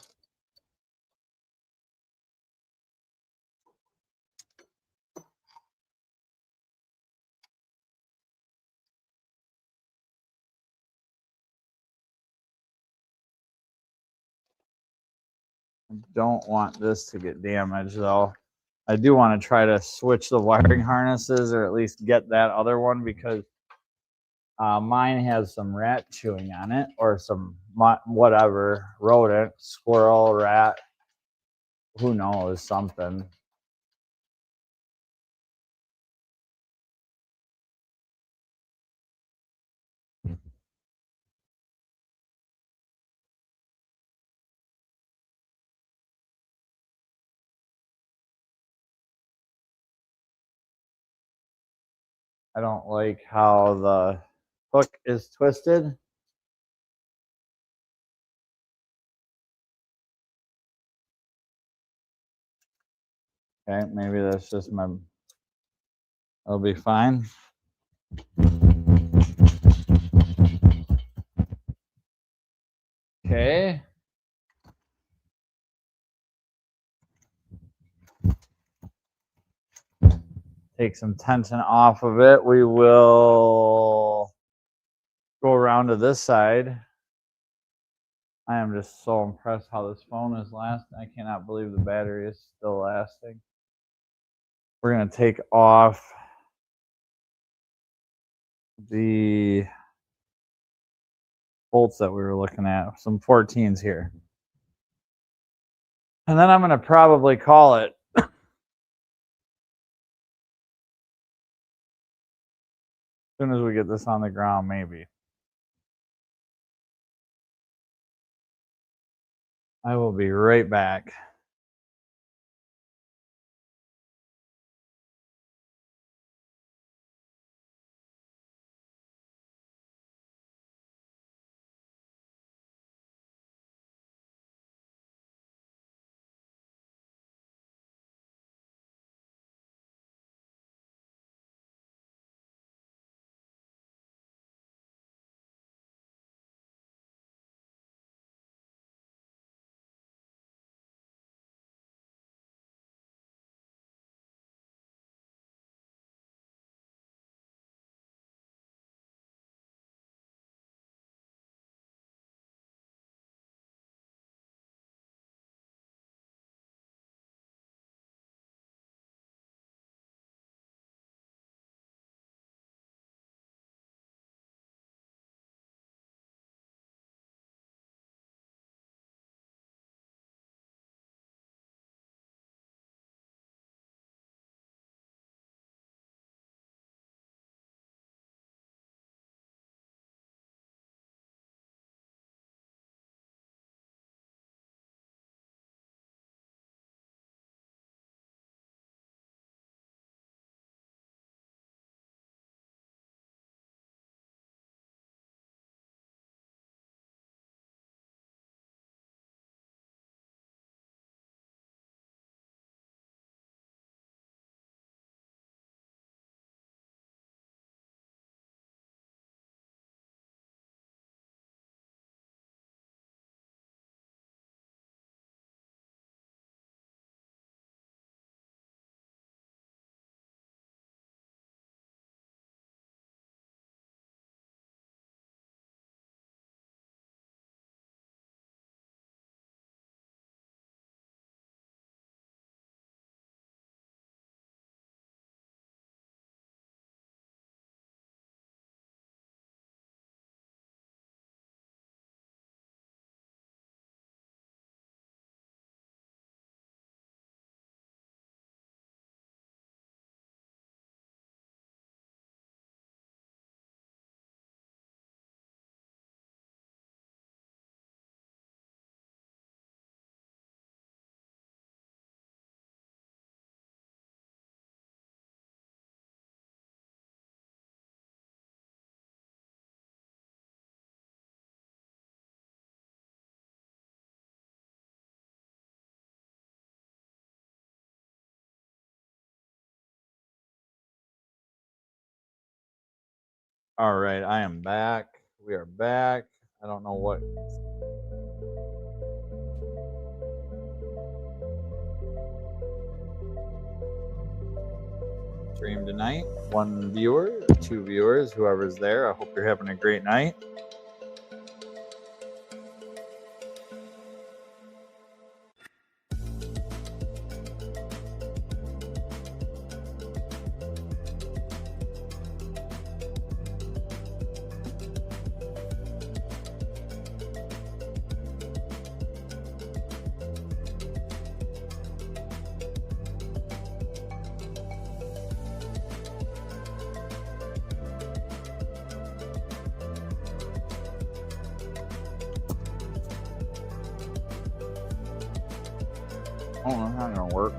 Don't want this to get damaged though. I do want to try to switch the wiring harnesses, or at least get that other one, because mine has some rat chewing on it, or some whatever, rodent, squirrel, rat, who knows, something. I don't like how the hook is twisted. Okay, maybe that's just my, it'll be fine. Okay. Take some tension off of it. We will go around to this side. I am just so impressed how this phone is lasting. I cannot believe the battery is still lasting. we're going to take off the bolts that we were looking at, some 14s here. And then I'm going to probably call it. As soon as we get this on the ground, maybe. I will be right back. All right, I am back. We are back. I don't know what. Stream tonight. 1 viewer, 2 viewers, whoever's there. I hope you're having a great night. Oh, that's not gonna work.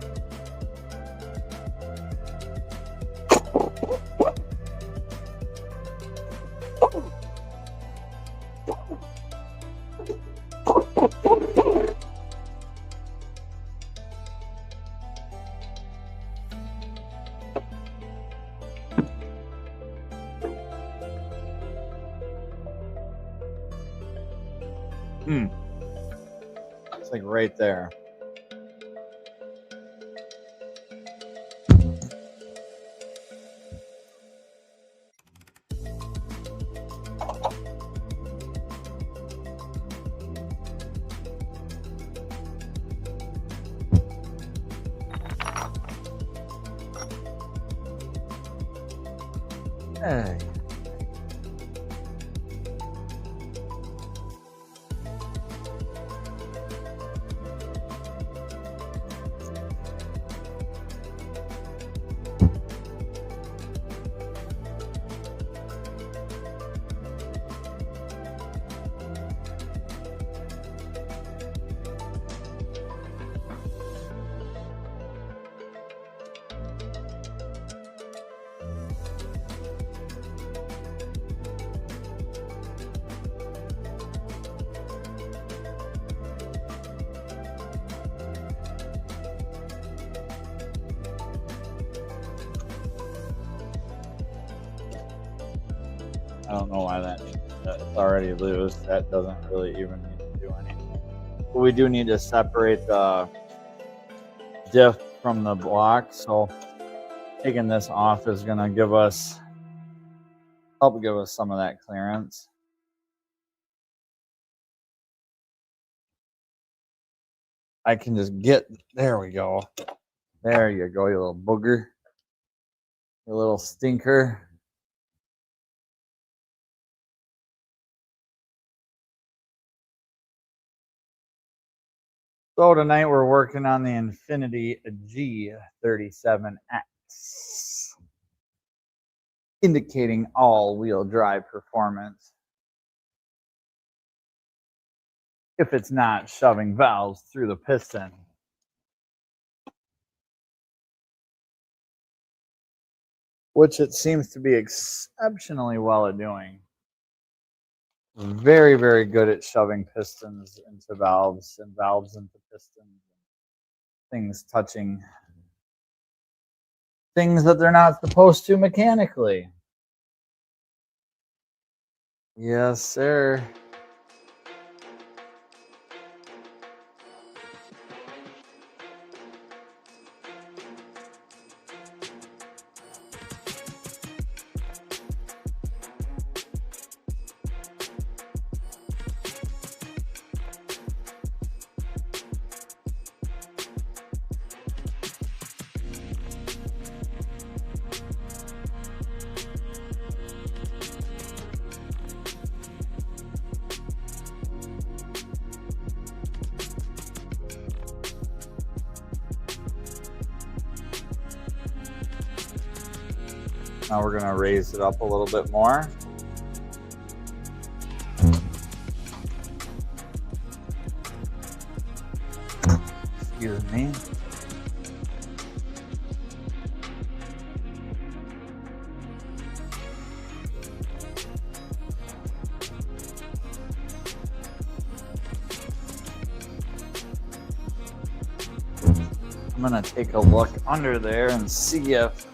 It's like right there. Hey. I don't know why it's already loose. That doesn't really even need to do anything. But we do need to separate the diff from the block. So taking this off is going to help give us some of that clearance. I can just there we go. There you go, you little booger. You little stinker. So tonight we're working on the Infinity G37X, indicating all-wheel drive performance. If it's not shoving valves through the piston. Which it seems to be exceptionally well at doing. Very, very good at shoving pistons into valves and valves into pistons. Things touching things that they're not supposed to mechanically. Yes, sir. Now we're going to raise it up a little bit more. Excuse me. I'm going to take a look under there and see if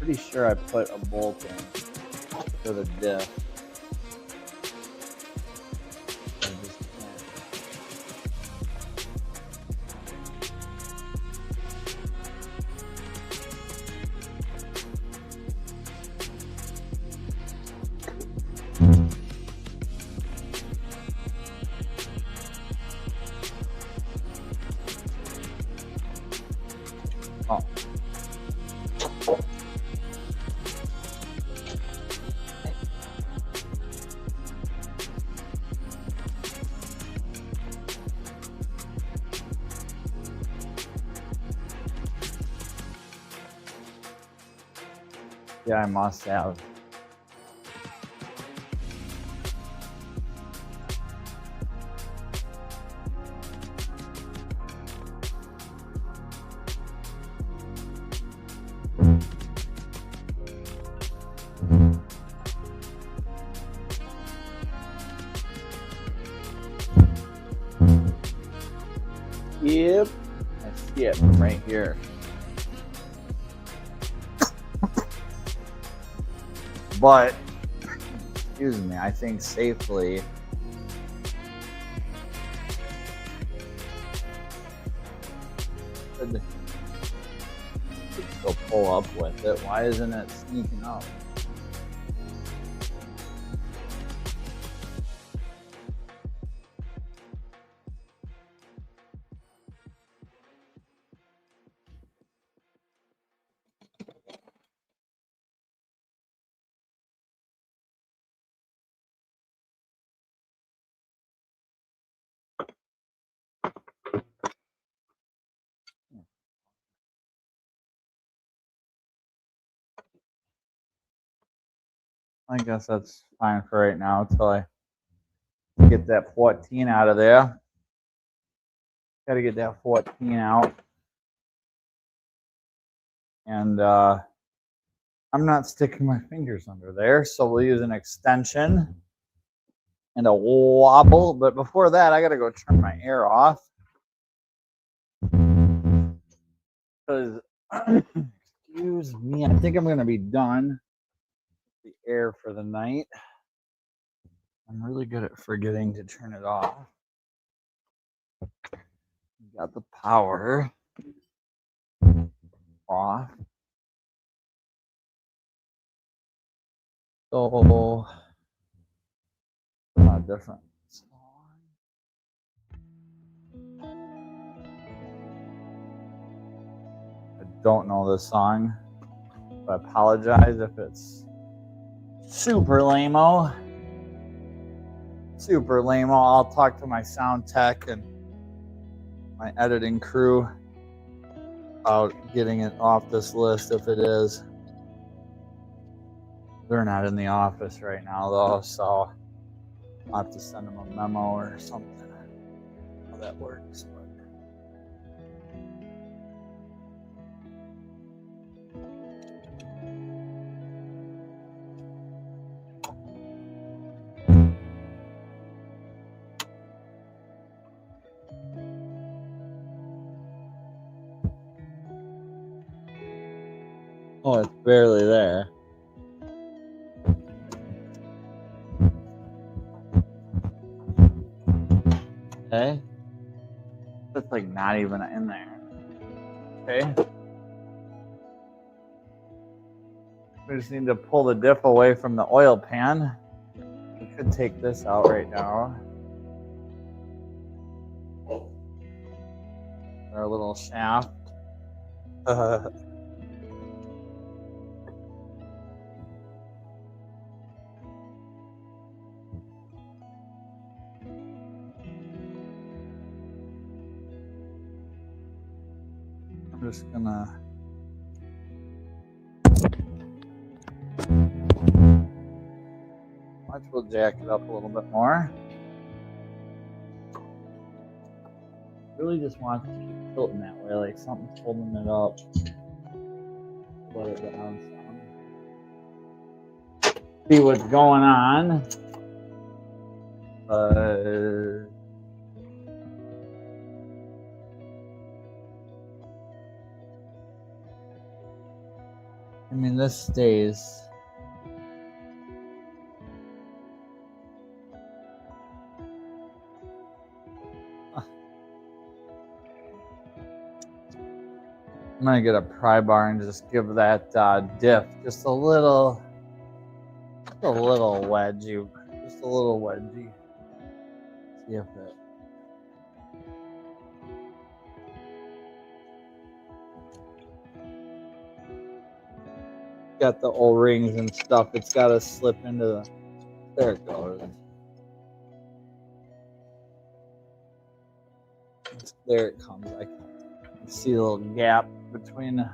pretty sure I put a bolt in for the diff. Oh. Yeah, I must have. Yep, I see it from right here. But, excuse me, I think safely could still pull up with it. Why isn't it sneaking up? I guess that's fine for right now until I get that 14 out of there. Got to get that 14 out. And I'm not sticking my fingers under there, so we'll use an extension and a wobble. But before that, I got to go turn my air off. Because, excuse me, I think I'm going to be done with the air for the night. I'm really good at forgetting to turn it off. Got the power off. So, a different song. I don't know this song. I apologize if it's super lame-o. Super lame-o. I'll talk to my sound tech and my editing crew about getting it off this list if it is. They're not in the office right now though, so I'll have to send them a memo or something. How that works. Oh, it's barely there. Okay. That's like not even in there. Okay. We just need to pull the diff away from the oil pan. We could take this out right now. Our little shaft. I'm just gonna we'll jack it up a little bit more. Really just want to keep tilting that way, like something's holding it up. Let it down some. See what's going on. I mean, this stays. I'm gonna get a pry bar and just give that diff just a little wedgy, just a little wedgy. See if it. Got the O-rings and stuff. It's got to slip into the. There it goes. There it comes. I can see a little gap between the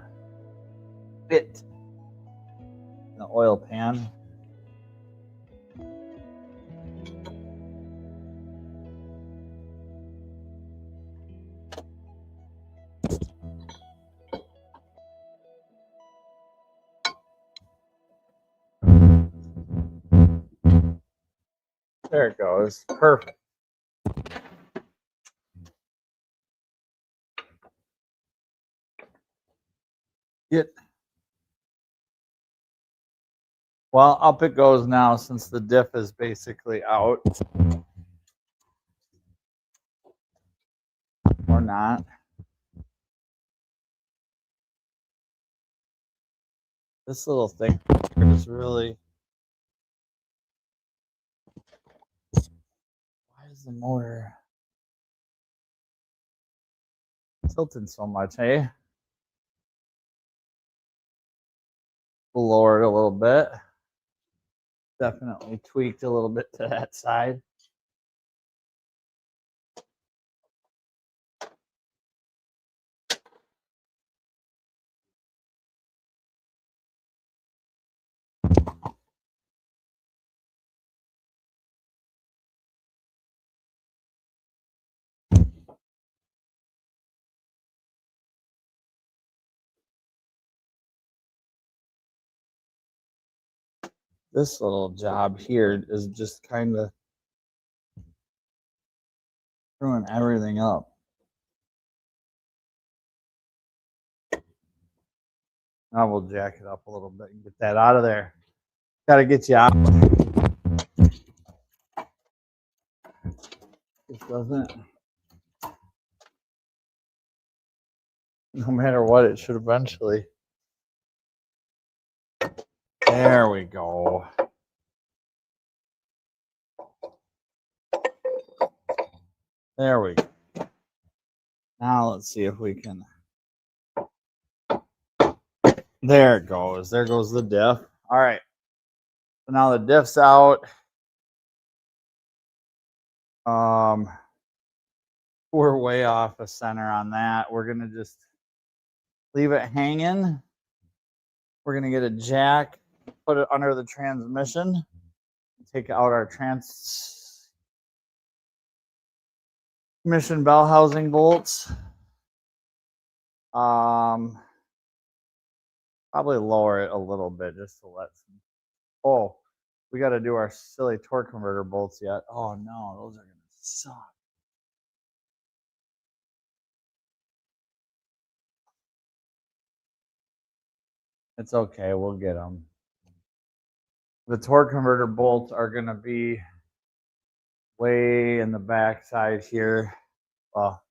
bit and the oil pan. There it goes. Perfect. Well, up it goes now since the diff is basically out. Or not. This little thing is really. Why is the motor tilting so much, hey? We'll lower it a little bit. Definitely tweaked a little bit to that side. This little job here is just kind of screwing everything up. I will jack it up a little bit and get that out of there. Got to get you out. This doesn't. No matter what, it should eventually. There we go. There we go. Now let's see if we can. There it goes. There goes the diff. All right. So now the diff's out. We're way off the center on that. We're going to just leave it hanging. We're going to get a jack, put it under the transmission, take out our transmission bell housing bolts. Probably lower it a little bit just to let some. Oh, we got to do our silly torque converter bolts yet. Oh no, those are going to suck. It's okay, we'll get them. The torque converter bolts are going to be way in the back side here. Well,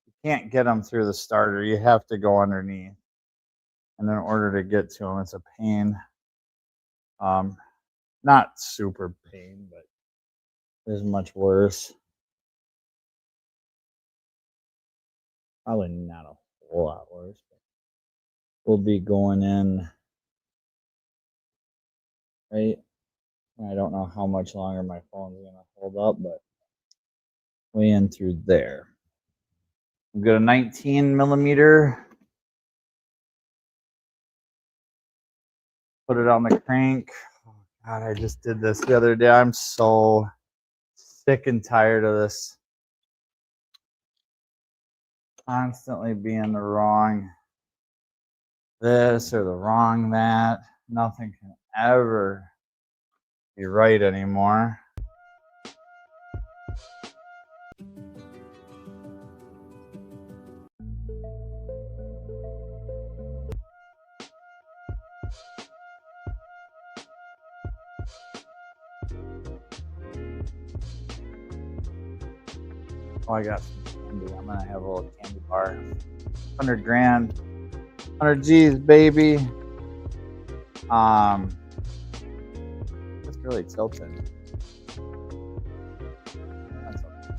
you can't get them through the starter. You have to go underneath. And in order to get to them, it's a pain. Not super pain, but there's much worse. Probably not a whole lot worse. But we'll be going in, right? I don't know how much longer my phone's going to hold up, but way in through there. We've got a 19 millimeter. Put it on the crank. Oh God, I just did this the other day. I'm so sick and tired of this. Constantly being the wrong this or the wrong that. Nothing can ever be right anymore. Oh, I got some candy. I'm gonna have a little candy bar. 100 grand. 100 G's, baby. It's really tilting. That's okay.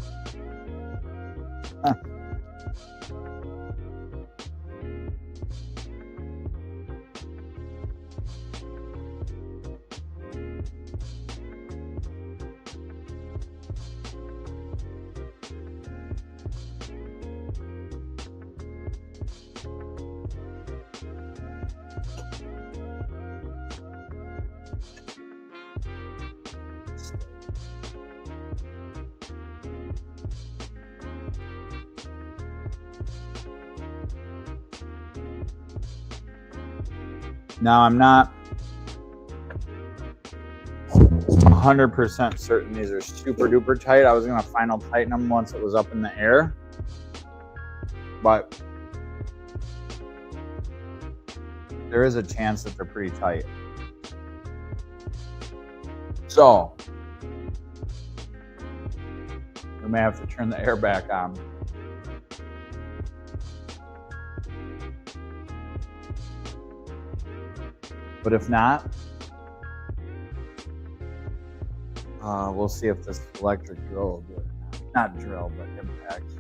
Huh. Now, I'm not 100% certain these are super duper tight. I was going to final tighten them once it was up in the air. But there is a chance that they're pretty tight. So, we may have to turn the air back on. But if not, we'll see if this electric drill will do it. Not drill, but impact.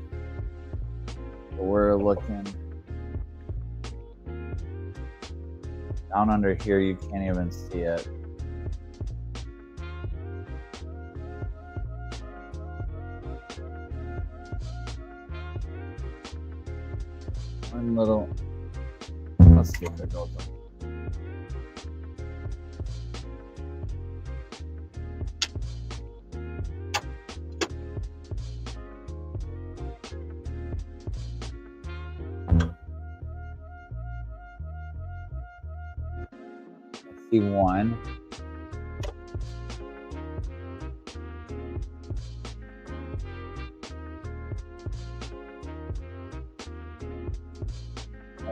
So we're looking down under here. You can't even see it. One little. Let's see if it goes up. One.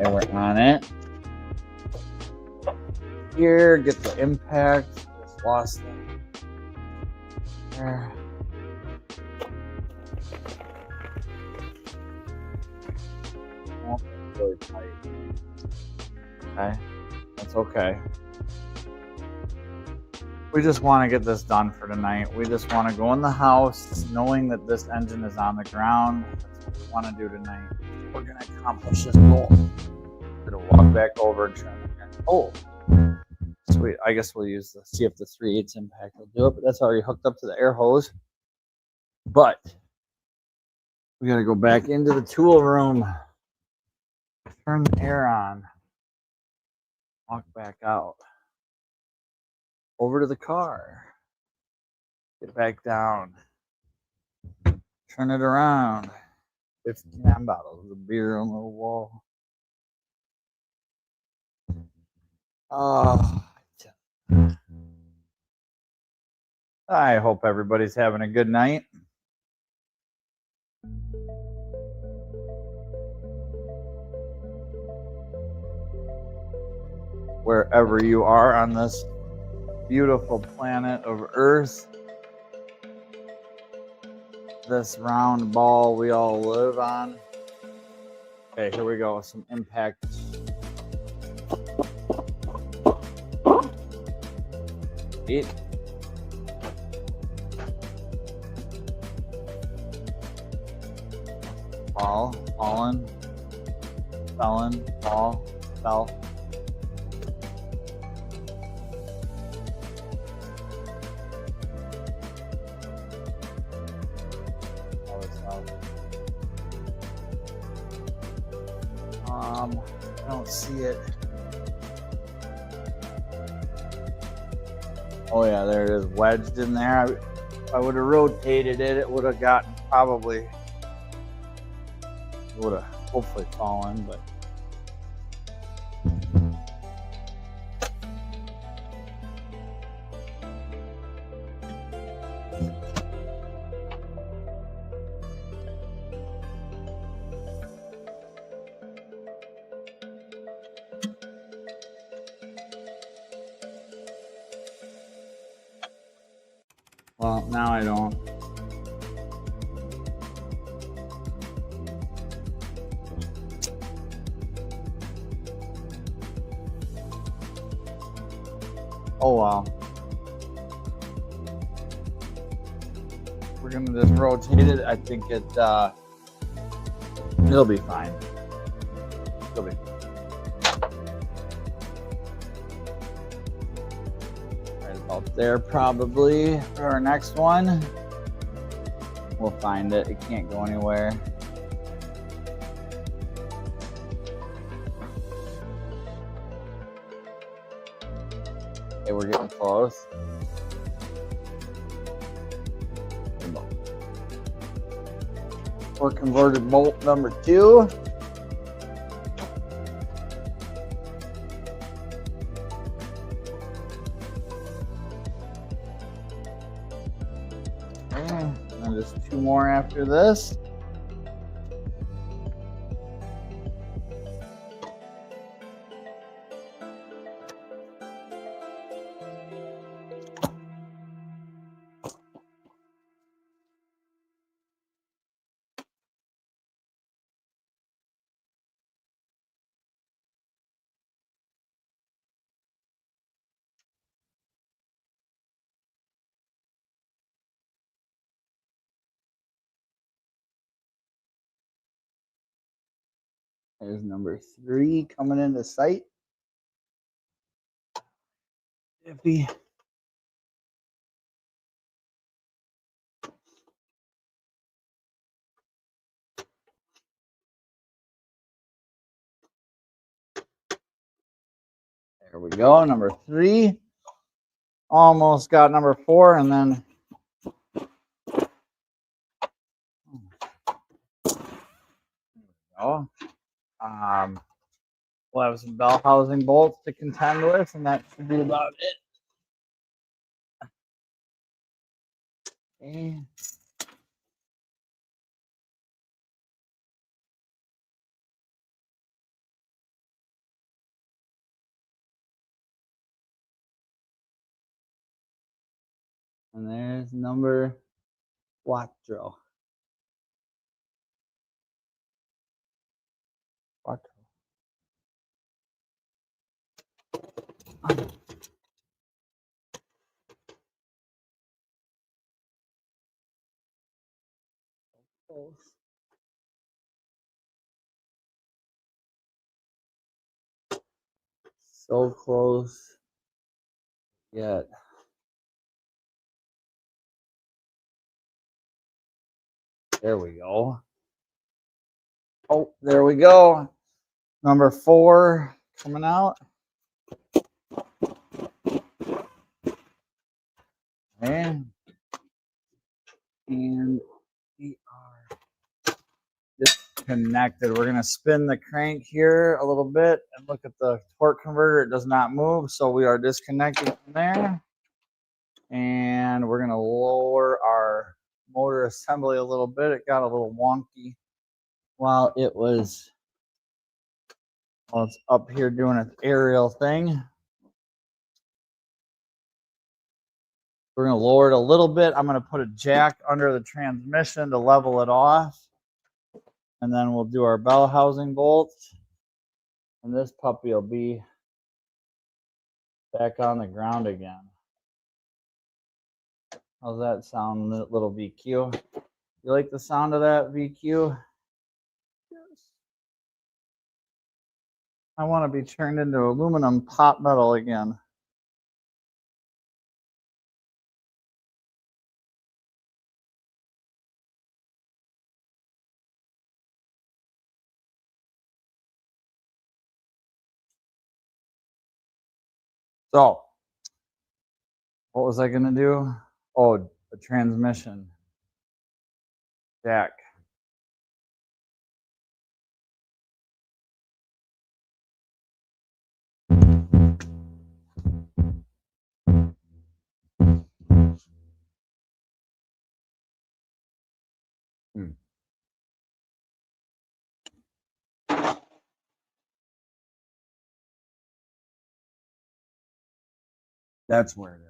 Okay, we're on it. Here, get the impact. Just lost it. There. Oh, it's really tight. Okay, that's okay. We just want to get this done for tonight. We just want to go in the house knowing that this engine is on the ground. That's what we want to do tonight. We're going to accomplish this goal. We're going to walk back over and try again. Oh, sweet. I guess we'll see if the 3/8 impact will do it, but that's already hooked up to the air hose. But we got to go back into the tool room, turn the air on, walk back out, over to the car, get back down, turn it around. 15 bottles of beer on the wall. Oh, I hope everybody's having a good night. Wherever you are on this beautiful planet of Earth, this round ball we all live on. Okay, here we go. Some impact. Eight. Fall, fallen, felon, fall, fell. I don't see it. Oh yeah, there it is, wedged in there. If I would have rotated it, it would have gotten probably, it would have hopefully fallen, but. Well, now I don't. Oh well. We're gonna just rotate it. I think it'll be fine. It'll be fine. Right about there, probably for our next one. We'll find it. It can't go anywhere. Okay, we're getting close. Or converted bolt number 2. Okay, and just 2 more after this. There's number 3 coming into sight. Iffy. There we go, number 3. Almost got number 4, and then we'll have some bell housing bolts to contend with, and that should be about it. Okay. And there's number 4. 4. So close yet. There we go. Oh, there we go. Number 4 coming out. And we are disconnected. We're going to spin the crank here a little bit and look at the torque converter. It does not move, so we are disconnected from there. And we're going to lower our motor assembly a little bit. It got a little wonky while it's up here doing its aerial thing. We're going to lower it a little bit. I'm going to put a jack under the transmission to level it off. And then we'll do our bell housing bolts. And this puppy will be back on the ground again. How's that sound, little VQ? You like the sound of that, VQ? Yes. I want to be turned into aluminum pot metal again. So, what was I going to do? Oh, the transmission jack. That's where it is.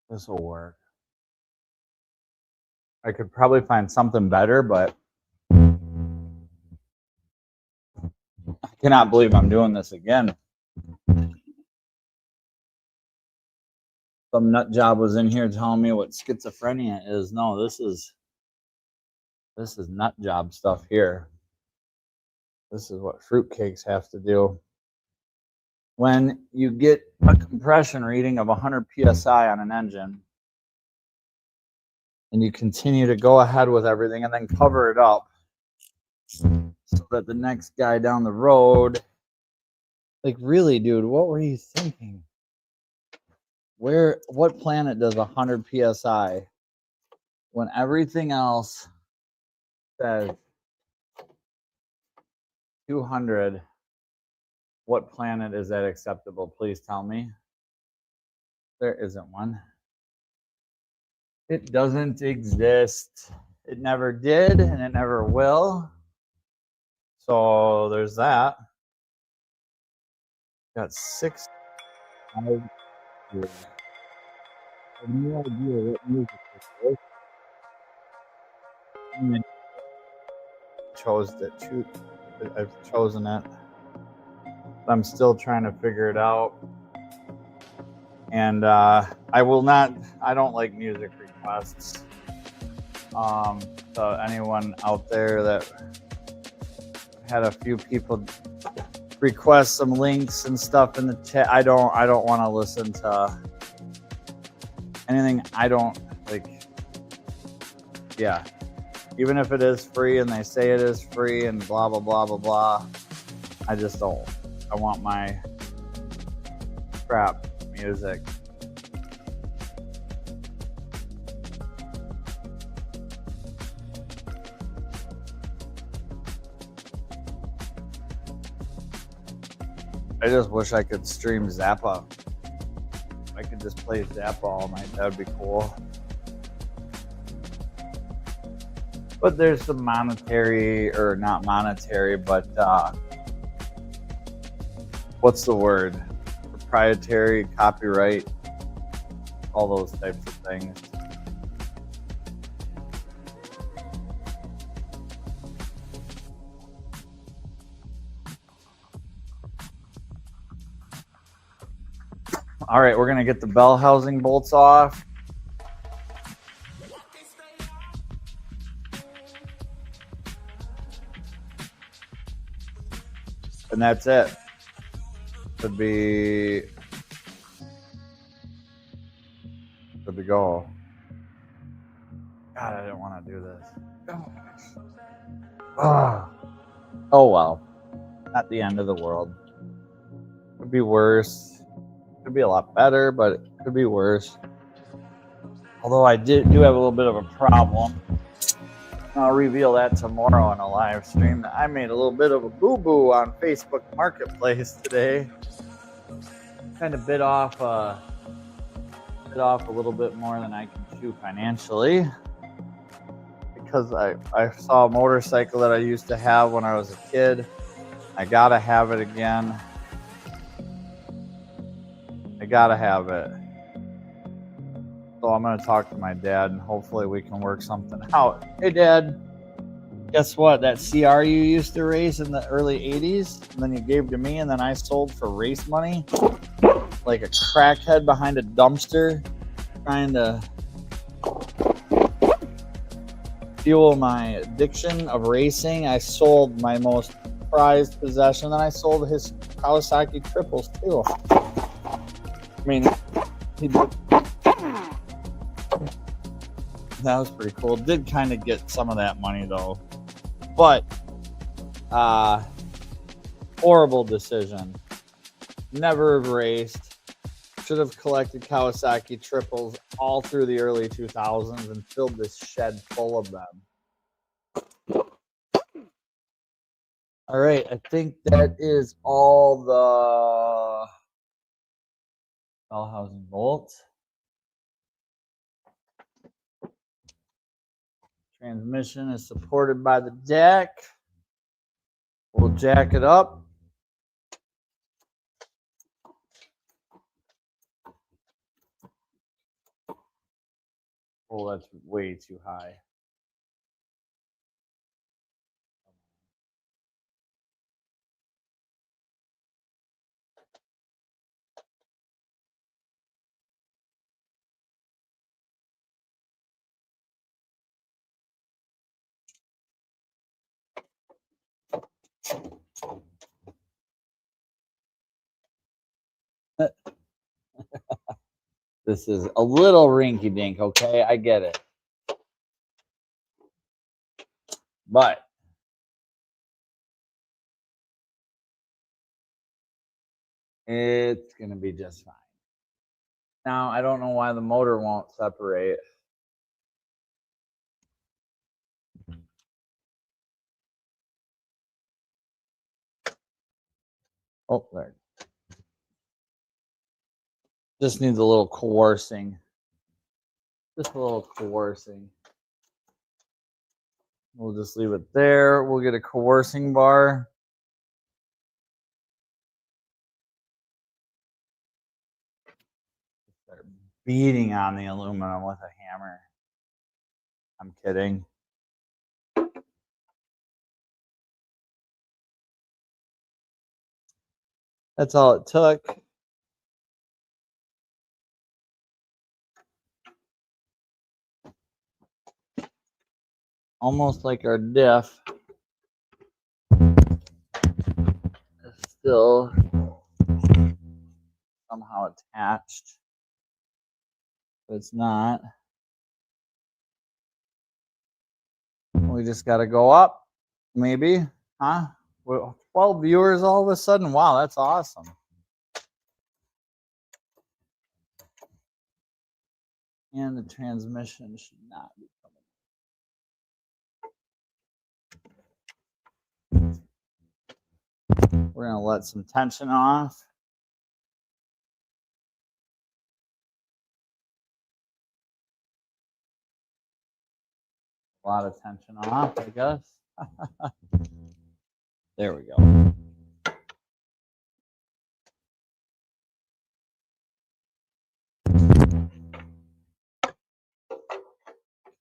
This will work. I could probably find something better, but I cannot believe I'm doing this again. Some nut job was in here telling me what schizophrenia is. No, this is nut job stuff here. This is what fruitcakes have to do. When you get a compression reading of 100 psi on an engine, and you continue to go ahead with everything and then cover it up so that the next guy down the road, like, really, dude, what were you thinking? What planet does 100 psi when everything else says 200? What planet is that acceptable? Please tell me. There isn't one. It doesn't exist. It never did, and it never will. So there's that. Got 6. I have no idea what music this is. I've chosen it. I'm still trying to figure it out. And I don't like music requests. So anyone out there that had a few people request some links and stuff in the chat, I don't want to listen to anything I don't like. Yeah, even if it is free and they say it is free and blah blah blah blah blah, I just don't. I want my crap music. I just wish I could stream Zappa. I could just play Zappa all night. That would be cool. But there's some monetary, or not monetary, but what's the word? Proprietary, copyright, all those types of things. All right, we're going to get the bell housing bolts off. And that's it. Should be good to go. God, I didn't want to do this. Oh well. Not the end of the world. Could be worse. Could be a lot better, but it could be worse. Although I do have a little bit of a problem. I'll reveal that tomorrow on a live stream. I made a little bit of a boo-boo on Facebook Marketplace today. Kind of bit off a little bit more than I can chew financially, because I saw a motorcycle that I used to have when I was a kid. I gotta have it again. I gotta have it. So I'm gonna talk to my dad and hopefully we can work something out. Hey Dad, guess what? That CR you used to race in the early 80s, and then you gave to me, and then I sold for race money like a crackhead behind a dumpster, trying to fuel my addiction of racing. I sold my most prized possession, and I sold his Kawasaki triples too. I mean, that was pretty cool. Did kind of get some of that money though, but horrible decision. Never have raced. Should have collected Kawasaki triples all through the early 2000s and filled this shed full of them. All right, I think that is all the bell housing bolts. Transmission is supported by the jack. We'll jack it up. Oh, that's way too high. This is a little rinky dink, okay? I get it. But it's going to be just fine. Now, I don't know why the motor won't separate. Oh, there. Just needs a little coercing. Just a little coercing. We'll just leave it there. We'll get a coercing bar. Start beating on the aluminum with a hammer. I'm kidding. That's all it took. Almost like our diff is still somehow attached, but it's not. We just got to go up, maybe, huh? 12 viewers all of a sudden. Wow, that's awesome. And the transmission should not be coming. We're going to let some tension off. A lot of tension off, I guess. There we go.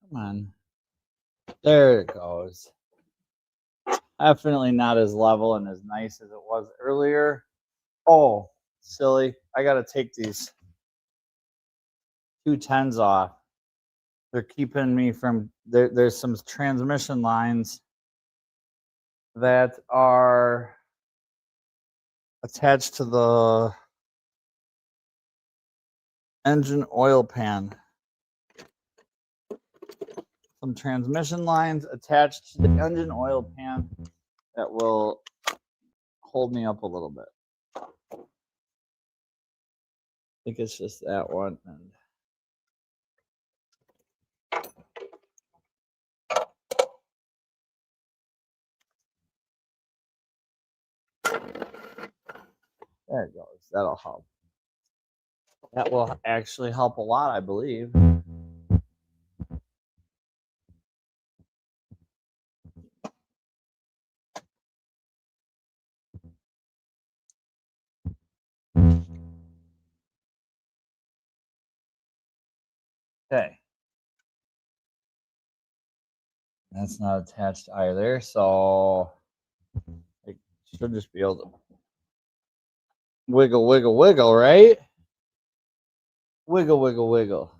Come on. There it goes. Definitely not as level and as nice as it was earlier. Oh, silly. I got to take these 210s off. They're keeping me from, there's some transmission lines that are attached to the engine oil pan. Some transmission lines attached to the engine oil pan that will hold me up a little bit. I think it's just that one. And there it goes. That'll help. That will actually help a lot, I believe. Okay. That's not attached either, so it should just be able to wiggle, wiggle, wiggle, right? Wiggle, wiggle, wiggle.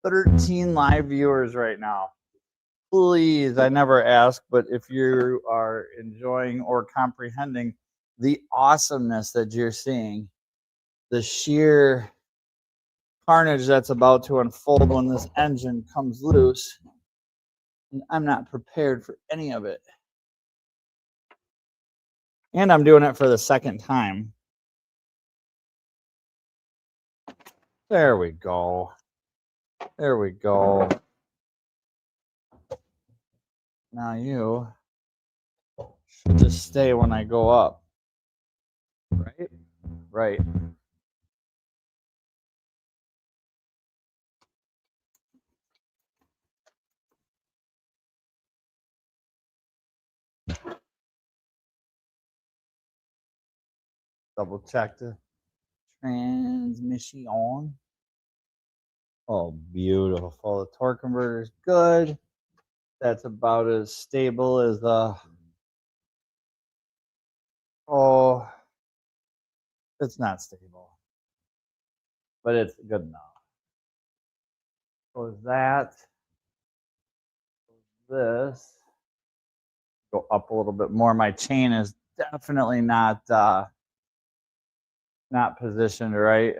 $13 live viewers right now. Please, I never ask, but if you are enjoying or comprehending the awesomeness that you're seeing, the sheer carnage that's about to unfold when this engine comes loose, and I'm not prepared for any of it. And I'm doing it for the second time. There we go. There we go. Now you should just stay when I go up. Right? Right. Double check the transmission. Oh, beautiful. The torque converter is good. That's about as stable as oh, it's not stable, but it's good enough. So that, this, go up a little bit more. My chain is definitely not positioned right.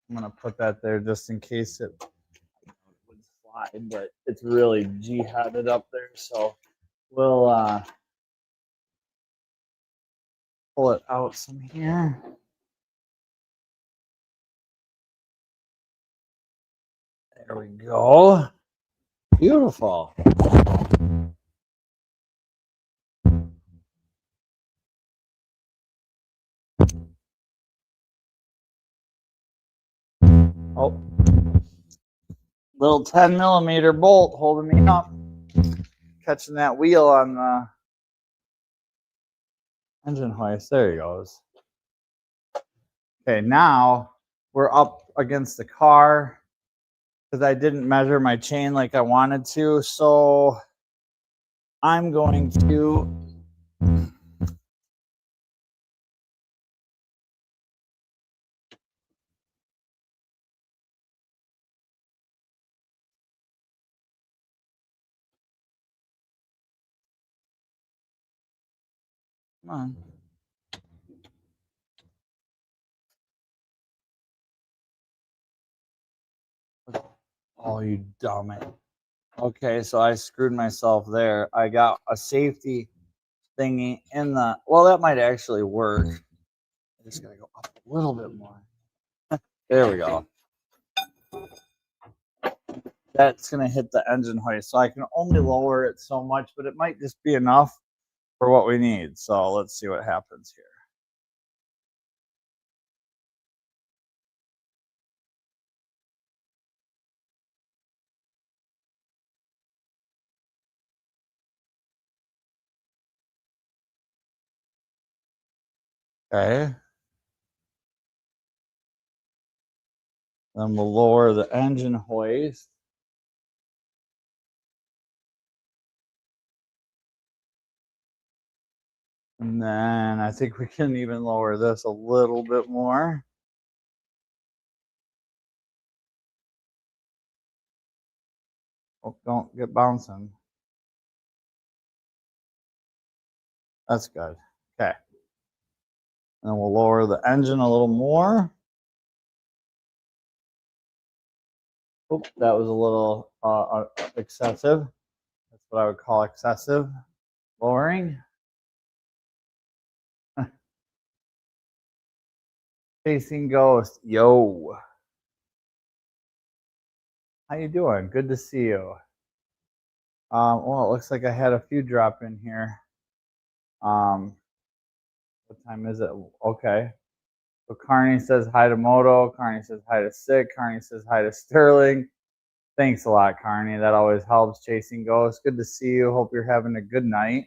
I'm gonna put that there just in case it would slide, but it's really jihaded up there, so we'll pull it out some here. There we go. Beautiful. Oh, little 10mm bolt holding me up, catching that wheel on the engine hoist. There he goes. Okay, now we're up against the car because I didn't measure my chain like I wanted to. So I'm going to come on. Oh, you dummy. Okay, so I screwed myself there. I got a safety thingy in the, well, that might actually work. I just gotta go up a little bit more. There we go. That's gonna hit the engine hoist. So I can only lower it so much, but it might just be enough for what we need. So let's see what happens here. Okay. Then we'll lower the engine hoist. And then I think we can even lower this a little bit more. Oh, don't get bouncing. That's good. Okay. And then we'll lower the engine a little more. Oops, that was a little excessive. That's what I would call excessive lowering. Chasing Ghost. Yo. How you doing? Good to see you. Well, it looks like I had a few drop in here. What time is it? Okay. So Carney says hi to Moto. Carney says hi to Sick. Carney says hi to Sterling. Thanks a lot, Carney. That always helps. Chasing Ghosts. Good to see you. Hope you're having a good night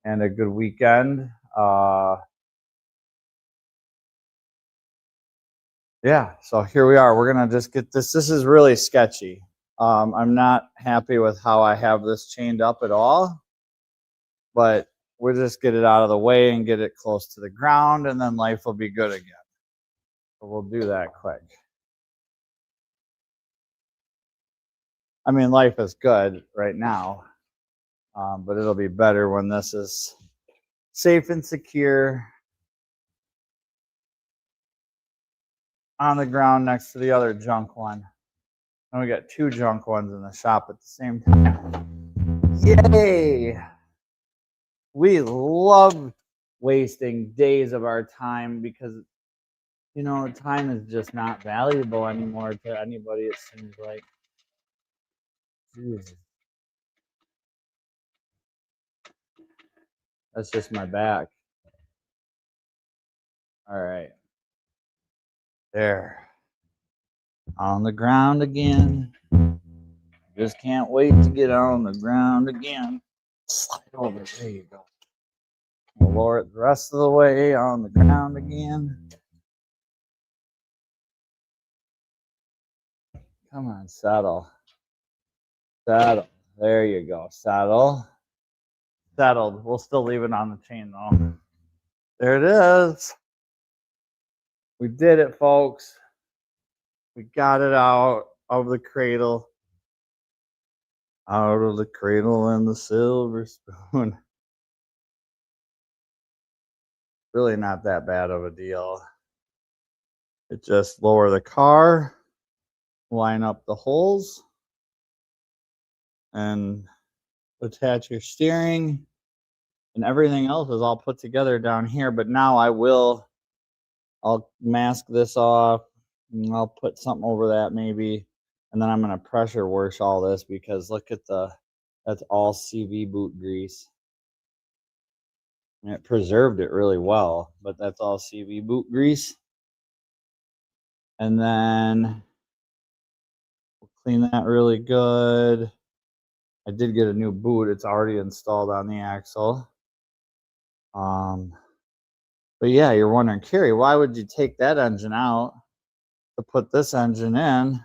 and a good weekend. Yeah, so here we are. We're gonna just get this. This is really sketchy. I'm not happy with how I have this chained up at all, but we'll just get it out of the way and get it close to the ground, and then life will be good again. So we'll do that quick. I mean, life is good right now, but it'll be better when this is safe and secure on the ground next to the other junk one. And we got two junk ones in the shop at the same time. Yay! We love wasting days of our time because, you know, time is just not valuable anymore to anybody, it seems like. Jeez. That's just my back. All right. There. On the ground again. Just can't wait to get on the ground again. Slide over. There you go. We'll lower it the rest of the way on the ground again. Come on, saddle. Saddle. There you go. Saddle. Settled. We'll still leave it on the chain though. There it is. We did it, folks. We got it out of the cradle. Out of the cradle and the silver spoon. Really not that bad of a deal. It just lower the car, line up the holes, and attach your steering, and everything else is all put together down here. But now I'll mask this off, and I'll put something over that maybe, and then I'm going to pressure wash all this because look at that's all CV boot grease. And it preserved it really well, but that's all CV boot grease. And then we'll clean that really good. I did get a new boot. It's already installed on the axle. But yeah, you're wondering, Carrie, why would you take that engine out to put this engine in,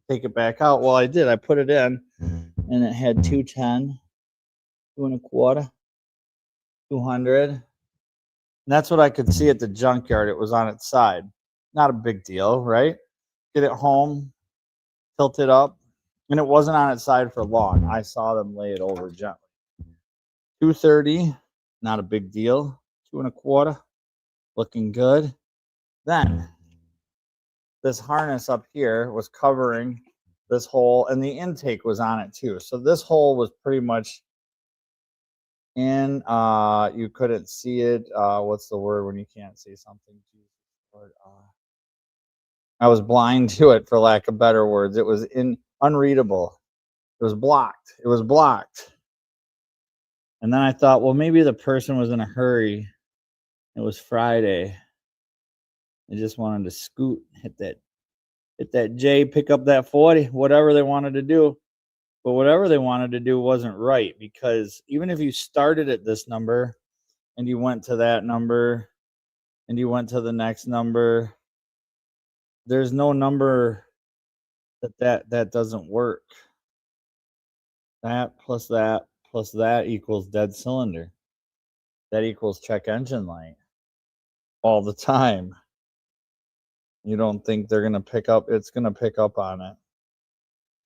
take it back out? Well, I did. I put it in, and it had 210, 2.25, 200. And that's what I could see at the junkyard. It was on its side. Not a big deal, right? Get it home, tilt it up, and it wasn't on its side for long. I saw them lay it over gently. 230, not a big deal. 2.25, looking good. Then this harness up here was covering this hole, and the intake was on it too. So this hole was pretty much in. You couldn't see it. What's the word when you can't see something? I was blind to it, for lack of better words. It was unreadable. It was blocked. It was blocked. And then I thought, well, maybe the person was in a hurry. It was Friday. They just wanted to scoot, hit that J, pick up that 40, whatever they wanted to do. But whatever they wanted to do wasn't right, because even if you started at this number and you went to that number, and you went to the next number, there's no number that doesn't work. That plus that plus that equals dead cylinder. That equals check engine light all the time. You don't think they're gonna pick up? It's gonna pick up on it.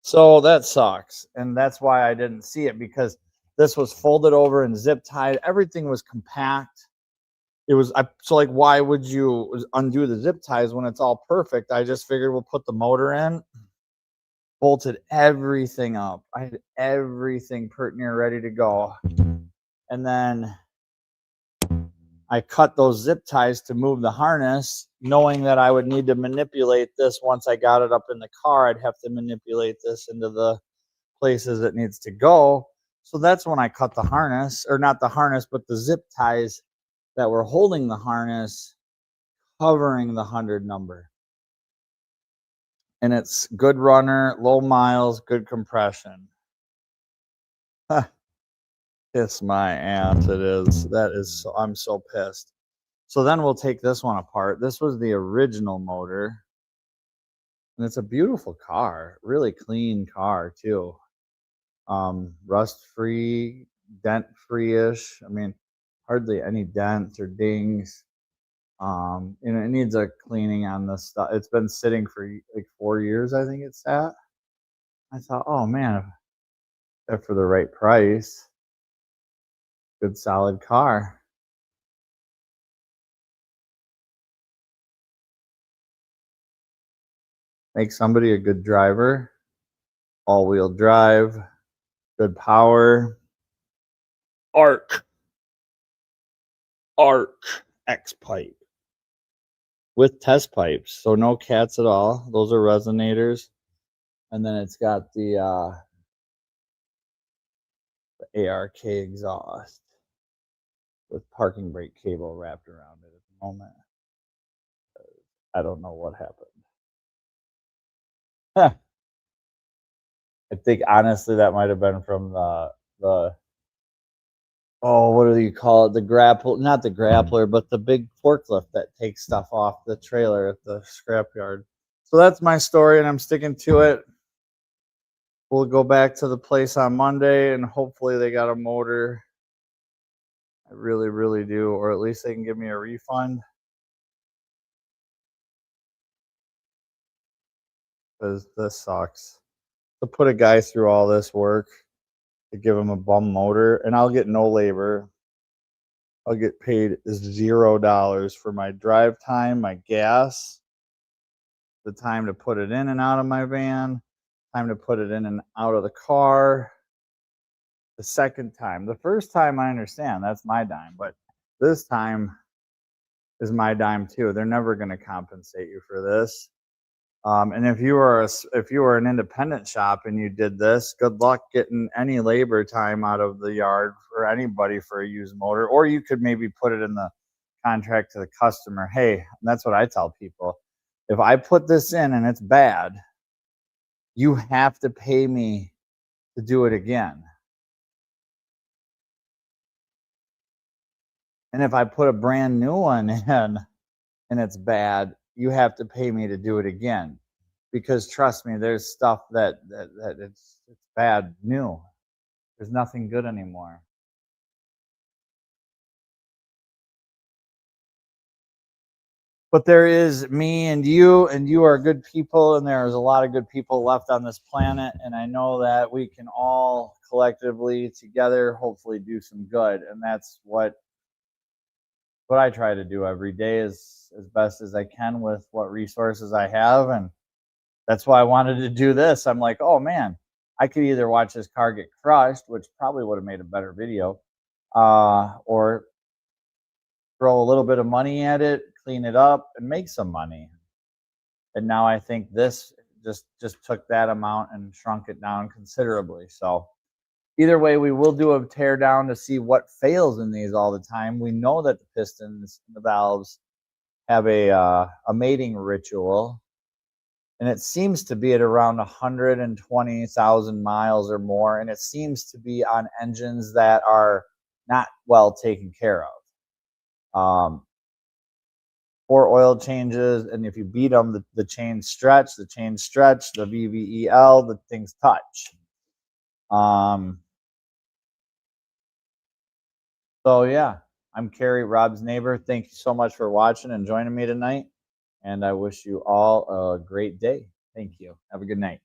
So that sucks, and that's why I didn't see it, because this was folded over and zip tied. Everything was compact. It was so like, why would you undo the zip ties when it's all perfect? I just figured we'll put the motor in, bolted everything up. I had everything pert near ready to go, and then I cut those zip ties to move the harness, knowing that I would need to manipulate this once I got it up in the car. I'd have to manipulate this into the places it needs to go. So that's when I cut the harness, or not the harness, but the zip ties that were holding the harness, covering the 100 number. And it's good runner, low miles, good compression. Kiss my ass, it is. That is, so, I'm so pissed. So then we'll take this one apart. This was the original motor, and it's a beautiful car, really clean car too. Rust free, dent free-ish. I mean, hardly any dents or dings. It needs a cleaning on this stuff. It's been sitting for like 4 years, I think it's sat. I thought, oh man, if for the right price, good solid car. Make somebody a good driver, all-wheel drive, good power. Arc X pipe with test pipes, so no cats at all. Those are resonators, and then it's got the ARK exhaust with parking brake cable wrapped around it at the moment. I don't know what happened. I think honestly that might have been from the oh, what do you call it? The grapple, not the grappler, but the big forklift that takes stuff off the trailer at the scrapyard. So that's my story, and I'm sticking to it. We'll go back to the place on Monday, and hopefully they got a motor. I really, really do, or at least they can give me a refund. Because this sucks. To put a guy through all this work to give him a bum motor, and I'll get no labor. I'll get paid $0 for my drive time, my gas, the time to put it in and out of my van, time to put it in and out of the car. The second time, the first time, I understand that's my dime, but this time is my dime too. They're never going to compensate you for this. And if you are an independent shop and you did this, good luck getting any labor time out of the yard for anybody for a used motor. Or you could maybe put it in the contract to the customer. Hey, that's what I tell people. If I put this in and it's bad, you have to pay me to do it again. And if I put a brand new one in and it's bad, you have to pay me to do it again. Because trust me, there's stuff that it's bad new. There's nothing good anymore. But there is me and you are good people, and there's a lot of good people left on this planet, and I know that we can all collectively together hopefully do some good, and that's what I try to do every day, is as best as I can with what resources I have. And that's why I wanted to do this. I'm like, oh man, I could either watch this car get crushed, which probably would have made a better video, or throw a little bit of money at it, clean it up, and make some money. And now I think this just took that amount and shrunk it down considerably. So either way, we will do a tear down to see what fails in these all the time. We know that the pistons and the valves have a mating ritual, and it seems to be at around 120,000 miles or more, and it seems to be on engines that are not well taken care of. 4 oil changes, and if you beat them, the chains stretch, the VVEL, the things touch. So yeah, I'm Carrie, Rob's neighbor. Thank you so much for watching and joining me tonight. And I wish you all a great day. Thank you. Have a good night.